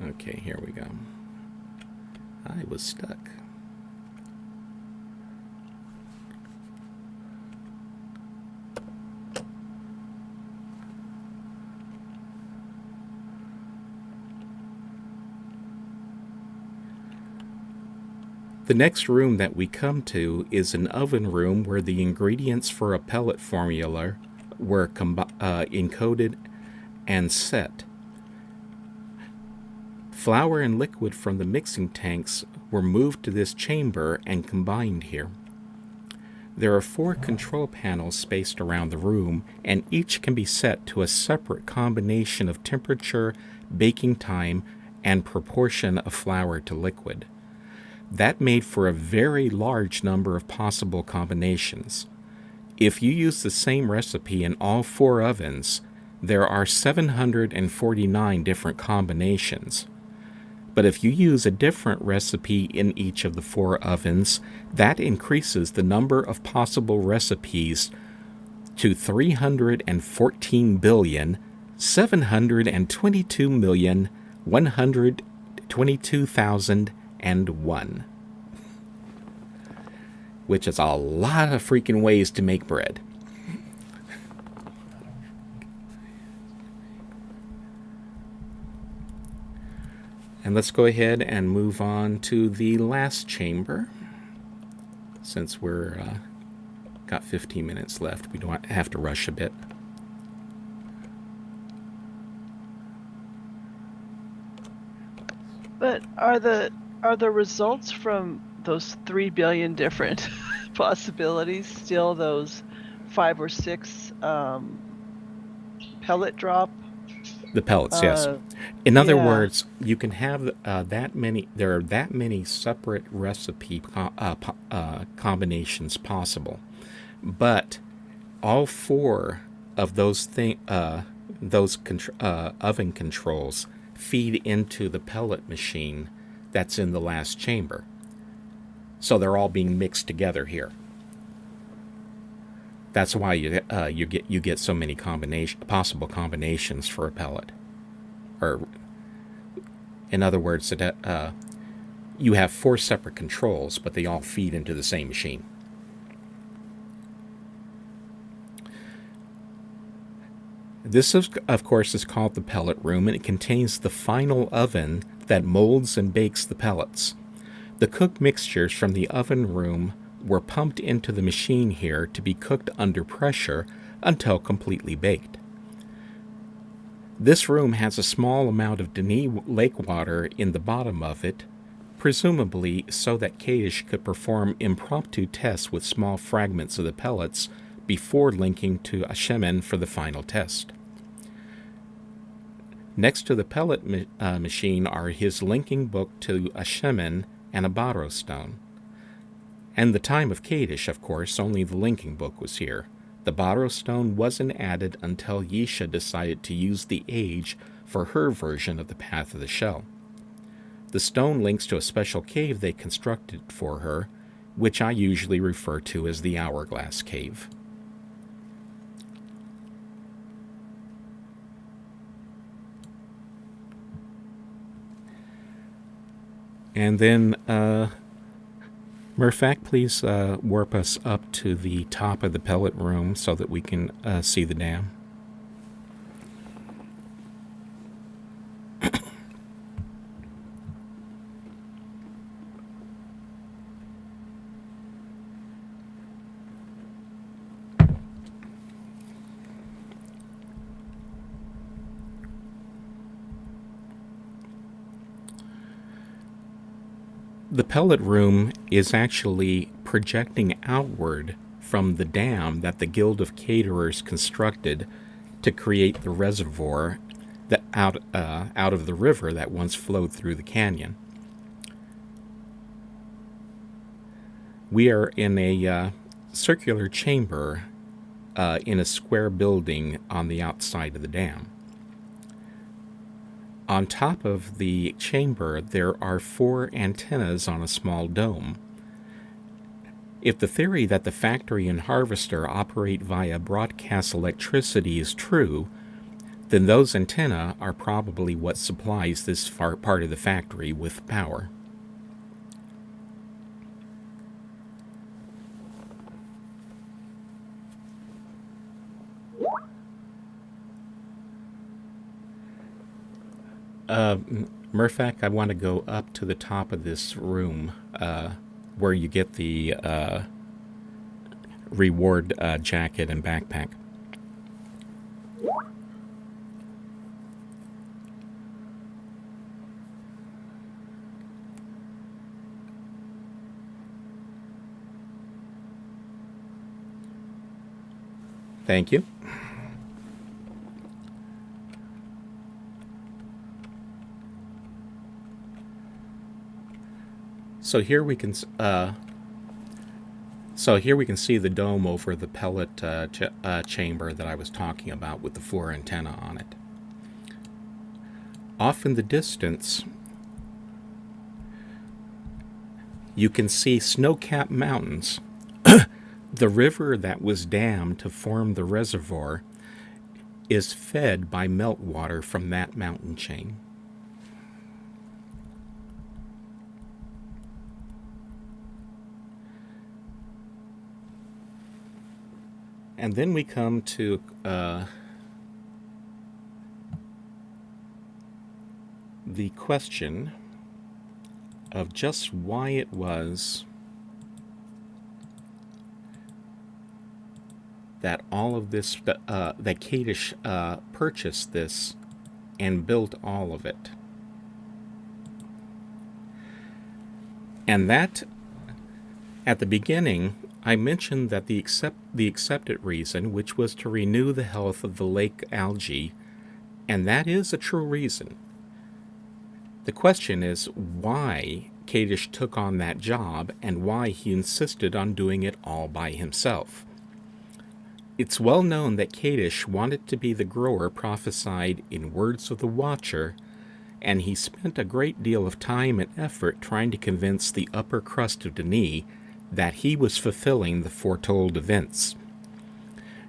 Okay, here we go. I was stuck. The next room that we come to is an oven room where the ingredients for a pellet formula were encoded and set. Flour and liquid from the mixing tanks were moved to this chamber and combined here. There are 4 control panels spaced around the room, and each can be set to a separate combination of temperature, baking time, and proportion of flour to liquid. That made for a very large number of possible combinations. If you use the same recipe in all 4 ovens, there are 749 different combinations. But if you use a different recipe in each of the 4 ovens, that increases the number of possible recipes to 314,722,122,001, which is a lot of freaking ways to make bread. And let's go ahead and move on to the last chamber, since we're got 15 minutes left. We don't have to rush a bit.
But are the results from those 3 billion different possibilities still those 5 or 6 pellet drop?
The pellets, yes. In other
yeah.
words, you can have that many. There are that many separate recipe combinations possible, but all 4 of those oven controls feed into the pellet machine that's in the last chamber. So they're all being mixed together here. That's why you get so many possible combinations for a pellet. Or, in other words, that you have 4 separate controls, but they all feed into the same machine. This, of course, is called the Pellet Room, and it contains the final oven that molds and bakes the pellets. The cooked mixtures from the oven room were pumped into the machine here to be cooked under pressure until completely baked. This room has a small amount of Denis lake water in the bottom of it, presumably so that Kadish could perform impromptu tests with small fragments of the pellets before linking to Ashemen for the final test. Next to the pellet machine are his linking book to Ashemen and a Barrow stone. And the time of Kadish, of course, only the linking book was here. The Barrow stone wasn't added until Yisha decided to use the age for her version of the Path of the Shell. The stone links to a special cave they constructed for her, which I usually refer to as the Hourglass Cave. And then, Murphak, please warp us up to the top of the pellet room so that we can see the dam. The pellet room is actually projecting outward from the dam that the Guild of Caterers constructed to create the reservoir that out of the river that once flowed through the canyon. We are in a circular chamber in a square building on the outside of the dam. On top of the chamber, there are 4 antennas on a small dome. If the theory that the factory and harvester operate via broadcast electricity is true, then those antennae are probably what supplies this part of the factory with power. Murphak, I want to go up to the top of this room where you get the reward jacket and backpack. Thank you. So here we can see the dome over the pellet chamber that I was talking about with the 4 antennae on it. Off in the distance, you can see snow-capped mountains. The river that was dammed to form the reservoir is fed by meltwater from that mountain chain. And then we come to the question of just why it was that all of this, that Kadish purchased this and built all of it. And that, at the beginning, I mentioned that the accepted reason, which was to renew the health of the lake algae, and that is a true reason. The question is why Kadish took on that job and why he insisted on doing it all by himself. It's well known that Kadish wanted to be the grower prophesied in Words of the Watcher, and he spent a great deal of time and effort trying to convince the upper crust of Denis that he was fulfilling the foretold events.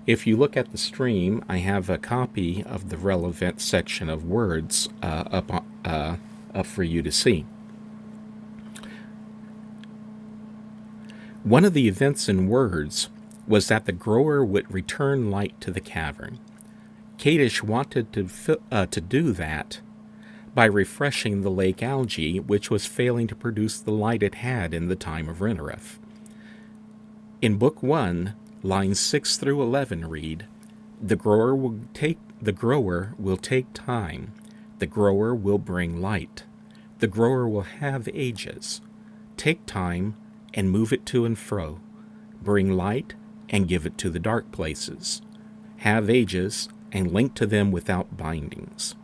If you look at the stream, I have a copy of the relevant section of Words up for you to see. One of the events in Words was that the grower would return light to the cavern. Kadish wanted to do that by refreshing the lake algae, which was failing to produce the light it had in the time of Rinareth. In Book 1, lines 6 through 11 read, The grower will take time. The grower will bring light. The grower will have ages. Take time and move it to and fro. Bring light and give it to the dark places. Have ages and link to them without bindings.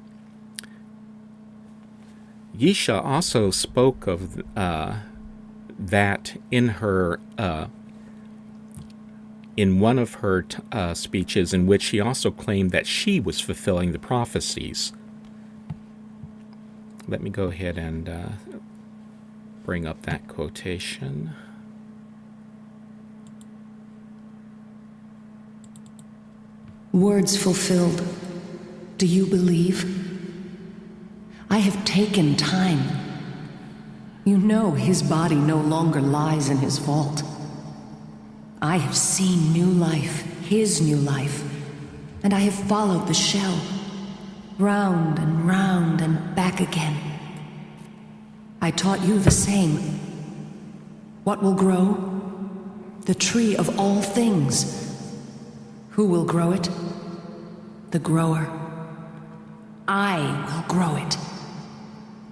Yisha also spoke of that in her in one of her speeches, in which she also claimed that she was fulfilling the prophecies. Let me go ahead and bring up that quotation.
Words fulfilled. Do you believe? I have taken time. You know his body no longer lies in his vault. I have seen new life, his new life, and I have followed the shell, round and back again. I taught you the same. What will grow? The tree of all things. Who will grow it? The grower. I will grow it.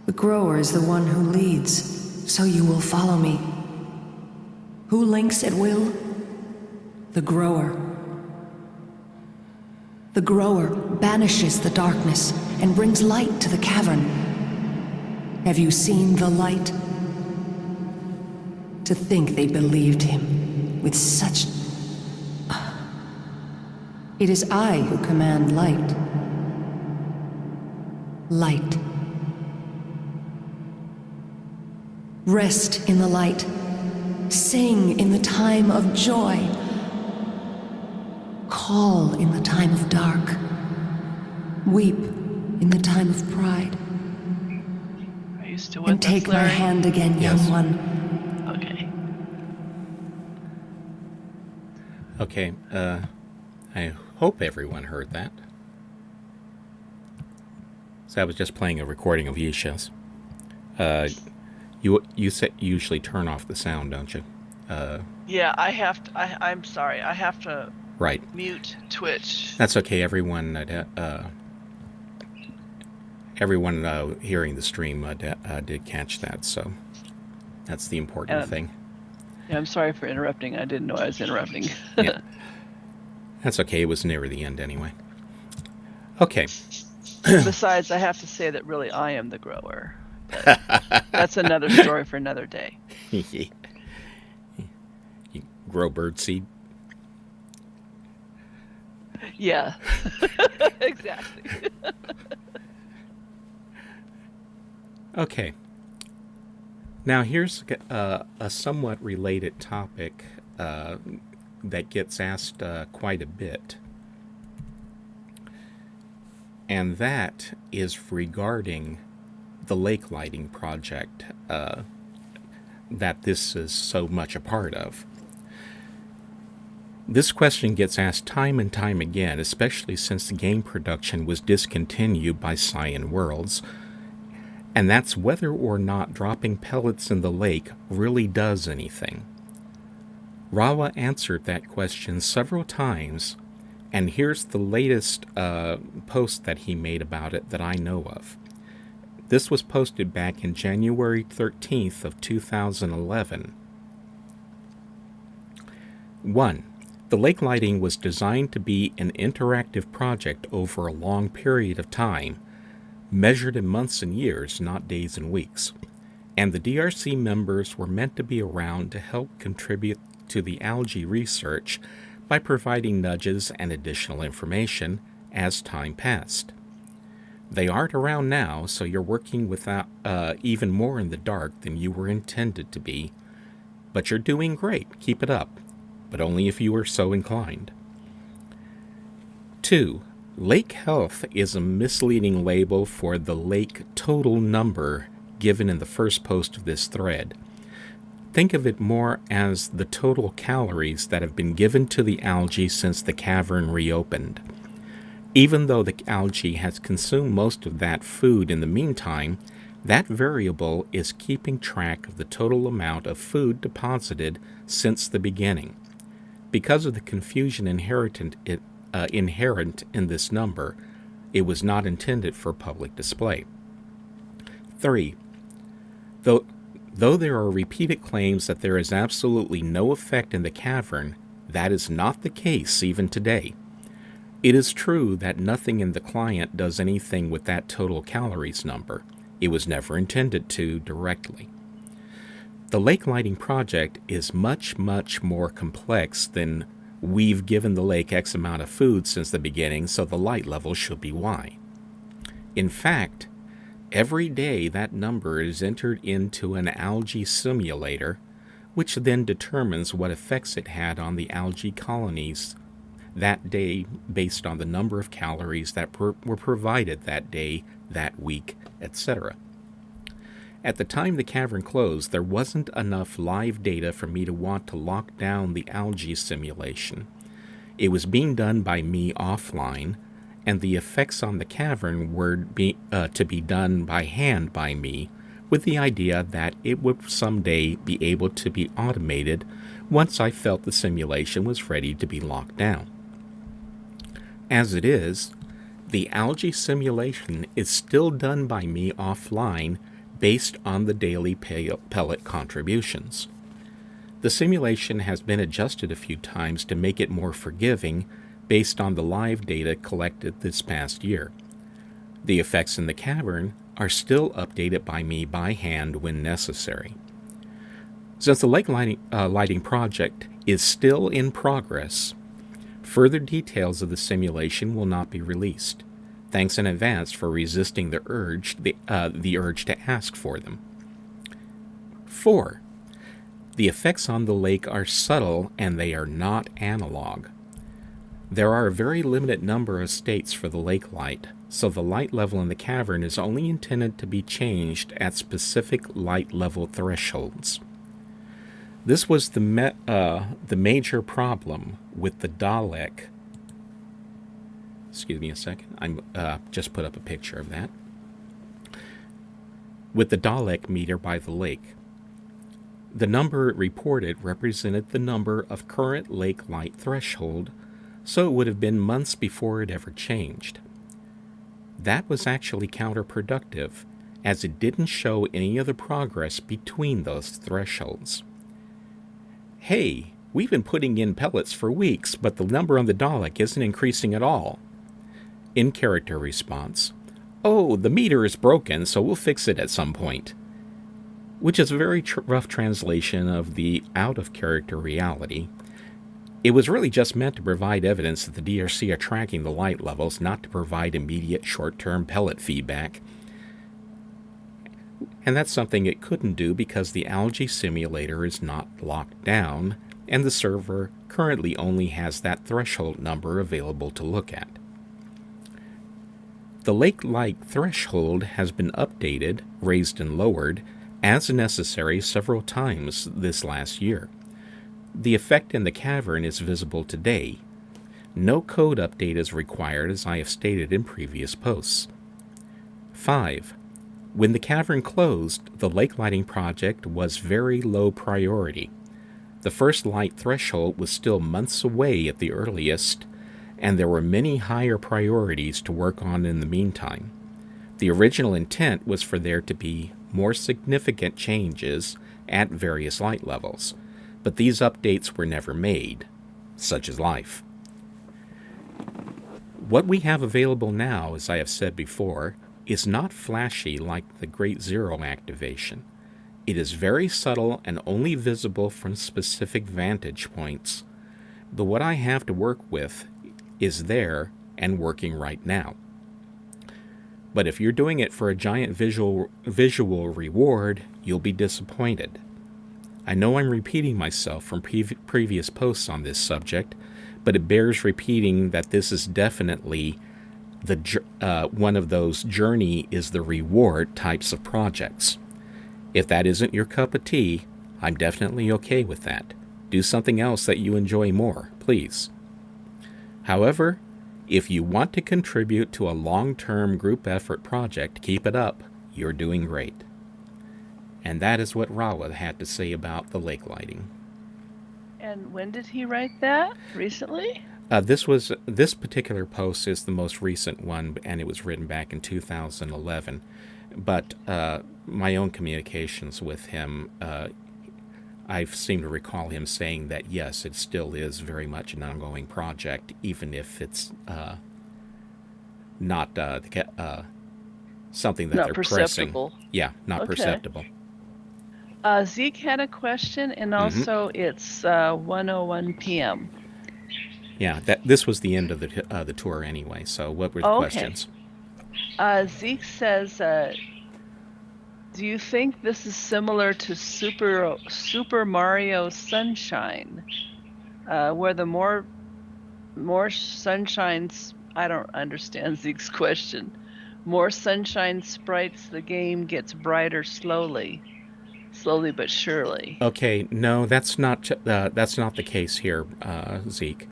The grower is the one who leads, so you will follow me. Who links at will? The grower. The grower banishes the darkness and brings light to the cavern. Have you seen the light? To think they believed him with such... It is I who command light. Light. Rest in the light. Sing in the time of joy. Call in the time of dark. Weep in the time of pride.
Are you still
And
with
take
us,
my
Larry?
hand again,
Yes.
young one.
Okay.
Okay, I hope everyone heard that. So I was just playing a recording of Yisha's. You usually turn off the sound, don't you?
Yeah, I have to. I'm sorry. I have to
Right.
mute Twitch.
That's okay. Everyone hearing the stream did catch that, so that's the important thing.
Yeah, I'm sorry for interrupting. I didn't know I was interrupting.
Yeah. That's okay. It was near the end anyway. Okay.
Besides, I have to say that really I am the grower. But that's another story for another day.
You grow birdseed?
Yeah, exactly.
Okay. Now here's a somewhat related topic that gets asked quite a bit. And that is regarding the lake lighting project that this is so much a part of. This question gets asked time and time again, especially since the game production was discontinued by Cyan Worlds, and that's whether or not dropping pellets in the lake really does anything. Rawa answered that question several times, and here's the latest post that he made about it that I know of. This was posted back in January 13th of 2011. 1. The lake lighting was designed to be an interactive project over a long period of time, measured in months and years, not days and weeks. And the DRC members were meant to be around to help contribute to the algae research by providing nudges and additional information as time passed. They aren't around now, so you're working without even more in the dark than you were intended to be. But you're doing great. Keep it up. But only if you are so inclined. 2. Lake health is a misleading label for the lake total number given in the first post of this thread. Think of it more as the total calories that have been given to the algae since the cavern reopened. Even though the algae has consumed most of that food in the meantime, that variable is keeping track of the total amount of food deposited since the beginning. Because of the confusion inherent in this number, it was not intended for public display. 3. Though there are repeated claims that there is absolutely no effect in the cavern, that is not the case even today. It is true that nothing in the client does anything with that total calories number. It was never intended to directly. The lake lighting project is much, much more complex than we've given the lake X amount of food since the beginning, so the light level should be Y. In fact, every day that number is entered into an algae simulator, which then determines what effects it had on the algae colonies that day based on the number of calories that were provided that day, that week, etc. At the time the cavern closed, there wasn't enough live data for me to want to lock down the algae simulation. It was being done by me offline, and the effects on the cavern were to be done by hand by me, with the idea that it would someday be able to be automated once I felt the simulation was ready to be locked down. As it is, the algae simulation is still done by me offline based on the daily pellet contributions. The simulation has been adjusted a few times to make it more forgiving based on the live data collected this past year. The effects in the cavern are still updated by me by hand when necessary. Since the lake lighting project is still in progress, further details of the simulation will not be released. Thanks in advance for resisting the urge to ask for them. 4. The effects on the lake are subtle and they are not analog. There are a very limited number of states for the lake light, so the light level in the cavern is only intended to be changed at specific light level thresholds. This was the major problem with the Dalek. Excuse me a second. I'm just put up a picture of that. With the Dalek meter by the lake. The number it reported represented the number of current lake light threshold, so it would have been months before it ever changed. That was actually counterproductive, as it didn't show any other progress between those thresholds. Hey, we've been putting in pellets for weeks, but the number on the Dalek isn't increasing at all. In-character response: oh, the meter is broken, so we'll fix it at some point. Which is a very rough translation of the out-of-character reality. It was really just meant to provide evidence that the DRC are tracking the light levels, not to provide immediate short-term pellet feedback. And that's something it couldn't do because the algae simulator is not locked down, and the server currently only has that threshold number available to look at. The lake light threshold has been updated, raised and lowered, as necessary several times this last year. The effect in the cavern is visible today. No code update is required, as I have stated in previous posts. 5. When the cavern closed, the lake lighting project was very low priority. The first light threshold was still months away at the earliest, and there were many higher priorities to work on in the meantime. The original intent was for there to be more significant changes at various light levels, but these updates were never made. Such is life. What we have available now, as I have said before, is not flashy like the Great Zero activation. It is very subtle and only visible from specific vantage points. But what I have to work with is there and working right now. But if you're doing it for a giant visual reward, you'll be disappointed. I know I'm repeating myself from previous posts on this subject, but it bears repeating that this is definitely one of those journey is the reward types of projects. If that isn't your cup of tea, I'm definitely okay with that. Do something else that you enjoy more, please. However, if you want to contribute to a long-term group effort project, keep it up. You're doing great. And that is what Rawa had to say about the lake lighting.
And when did he write that? Recently?
This particular post is the most recent one, and it was written back in 2011. But my own communications with him, I seem to recall him saying that yes, it still is very much an ongoing project, even if it's not something that
Not
they're
perceptible.
pressing. Yeah, not perceptible.
Zeke had a question, and also it's 1:01 p.m.
Yeah, this was the end of the tour anyway. So what were the questions?
Zeke says, do you think this is similar to Super Mario Sunshine, where the more sunshines? I don't understand Zeke's question. More sunshine sprites, the game gets brighter slowly but surely.
Okay, no, that's not the case here, Zeke.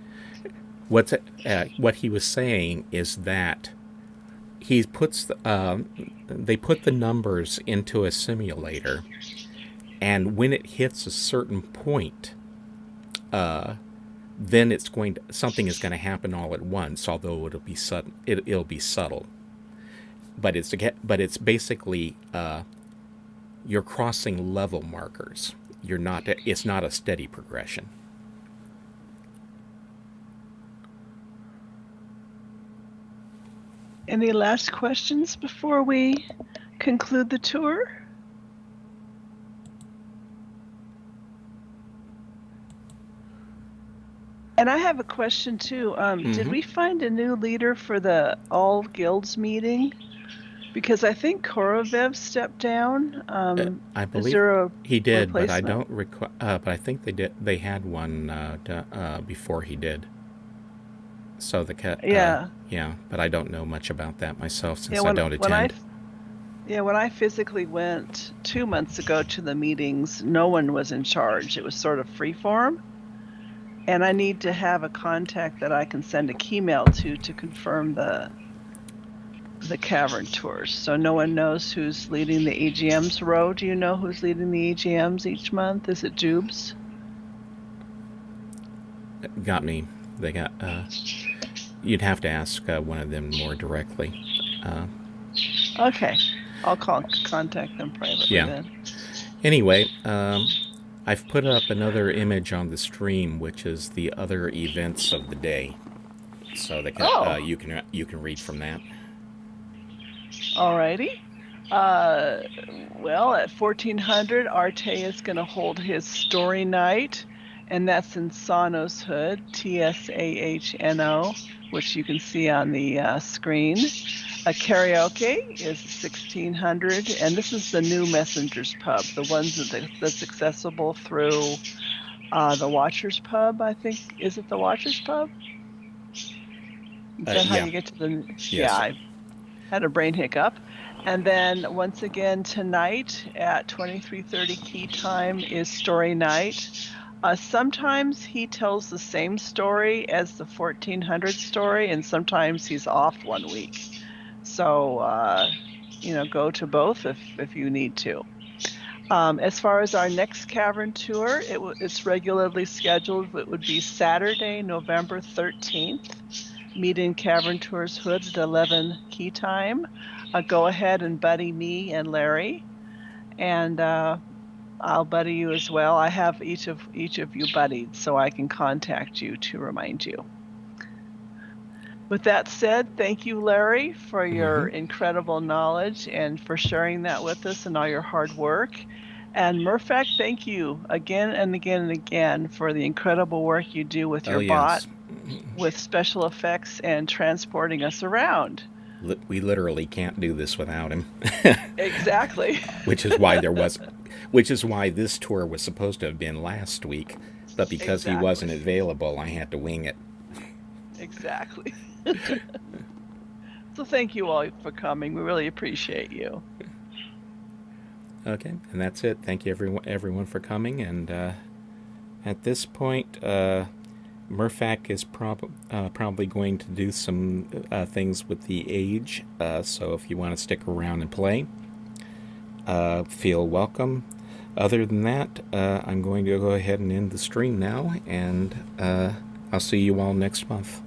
What he was saying is that they put the numbers into a simulator, and when it hits a certain point, then something is going to happen all at once. Although it'll be subtle, but it's basically you're crossing level markers. It's not a steady progression.
Any last questions before we conclude the tour? And I have a question too. Did we find a new leader for the All Guilds meeting? Because I think Korovev stepped down.
I believe
is there a
he did, but I
replacement?
don't recall. But I think they did. They had one before he did. So yeah, but I don't know much about that myself since I don't attend.
When I physically went 2 months ago to the meetings, no one was in charge. It was sort of freeform. And I need to have a contact that I can send a keymail to confirm the Cavern Tours. So no one knows who's leading the EGMs. Ro, do you know who's leading the EGMs each month? Is it Jubes?
Got me. They got. You'd have to ask one of them more directly.
Okay, I'll contact them privately then.
Anyway, I've put up another image on the stream, which is the other events of the day, so that you can read from that.
Alrighty. Well, at 1400, Arte is going to hold his story night, and that's in Sano's Hood, Tsahno, which you can see on the screen. A karaoke is 1600, and this is the new Messengers Pub, the ones that's accessible through the Watchers Pub, I think. Is it the Watchers Pub? Is that how you get to the...
Yes.
Yeah, I had a brain hiccup. And then once again tonight at 23:30 key time is story night. Sometimes he tells the same story as the 1400 story, and sometimes he's off 1 week. So, go to both if you need to. As far as our next cavern tour, it's regularly scheduled. It would be Saturday, November 13th. Meet in Cavern Tours Hoods at 11 key time. Go ahead and buddy me and Larry, and I'll buddy you as well. I have each of you buddied, so I can contact you to remind you. With that said, thank you, Larry, for your incredible knowledge and for sharing that with us and all your hard work. And Murphac, thank you again and again and again for the incredible work you do with your bot, with special effects and transporting us around.
We literally can't do this without him.
Exactly.
Which is why this tour was supposed to have been last week, but because he wasn't available, I had to wing it.
Exactly. So thank you all for coming. We really appreciate you.
Okay, and that's it. Thank you everyone for coming. And at this point, Murphac is probably going to do some things with the age. So if you want to stick around and play, feel welcome. Other than that, I'm going to go ahead and end the stream now, and I'll see you all next month.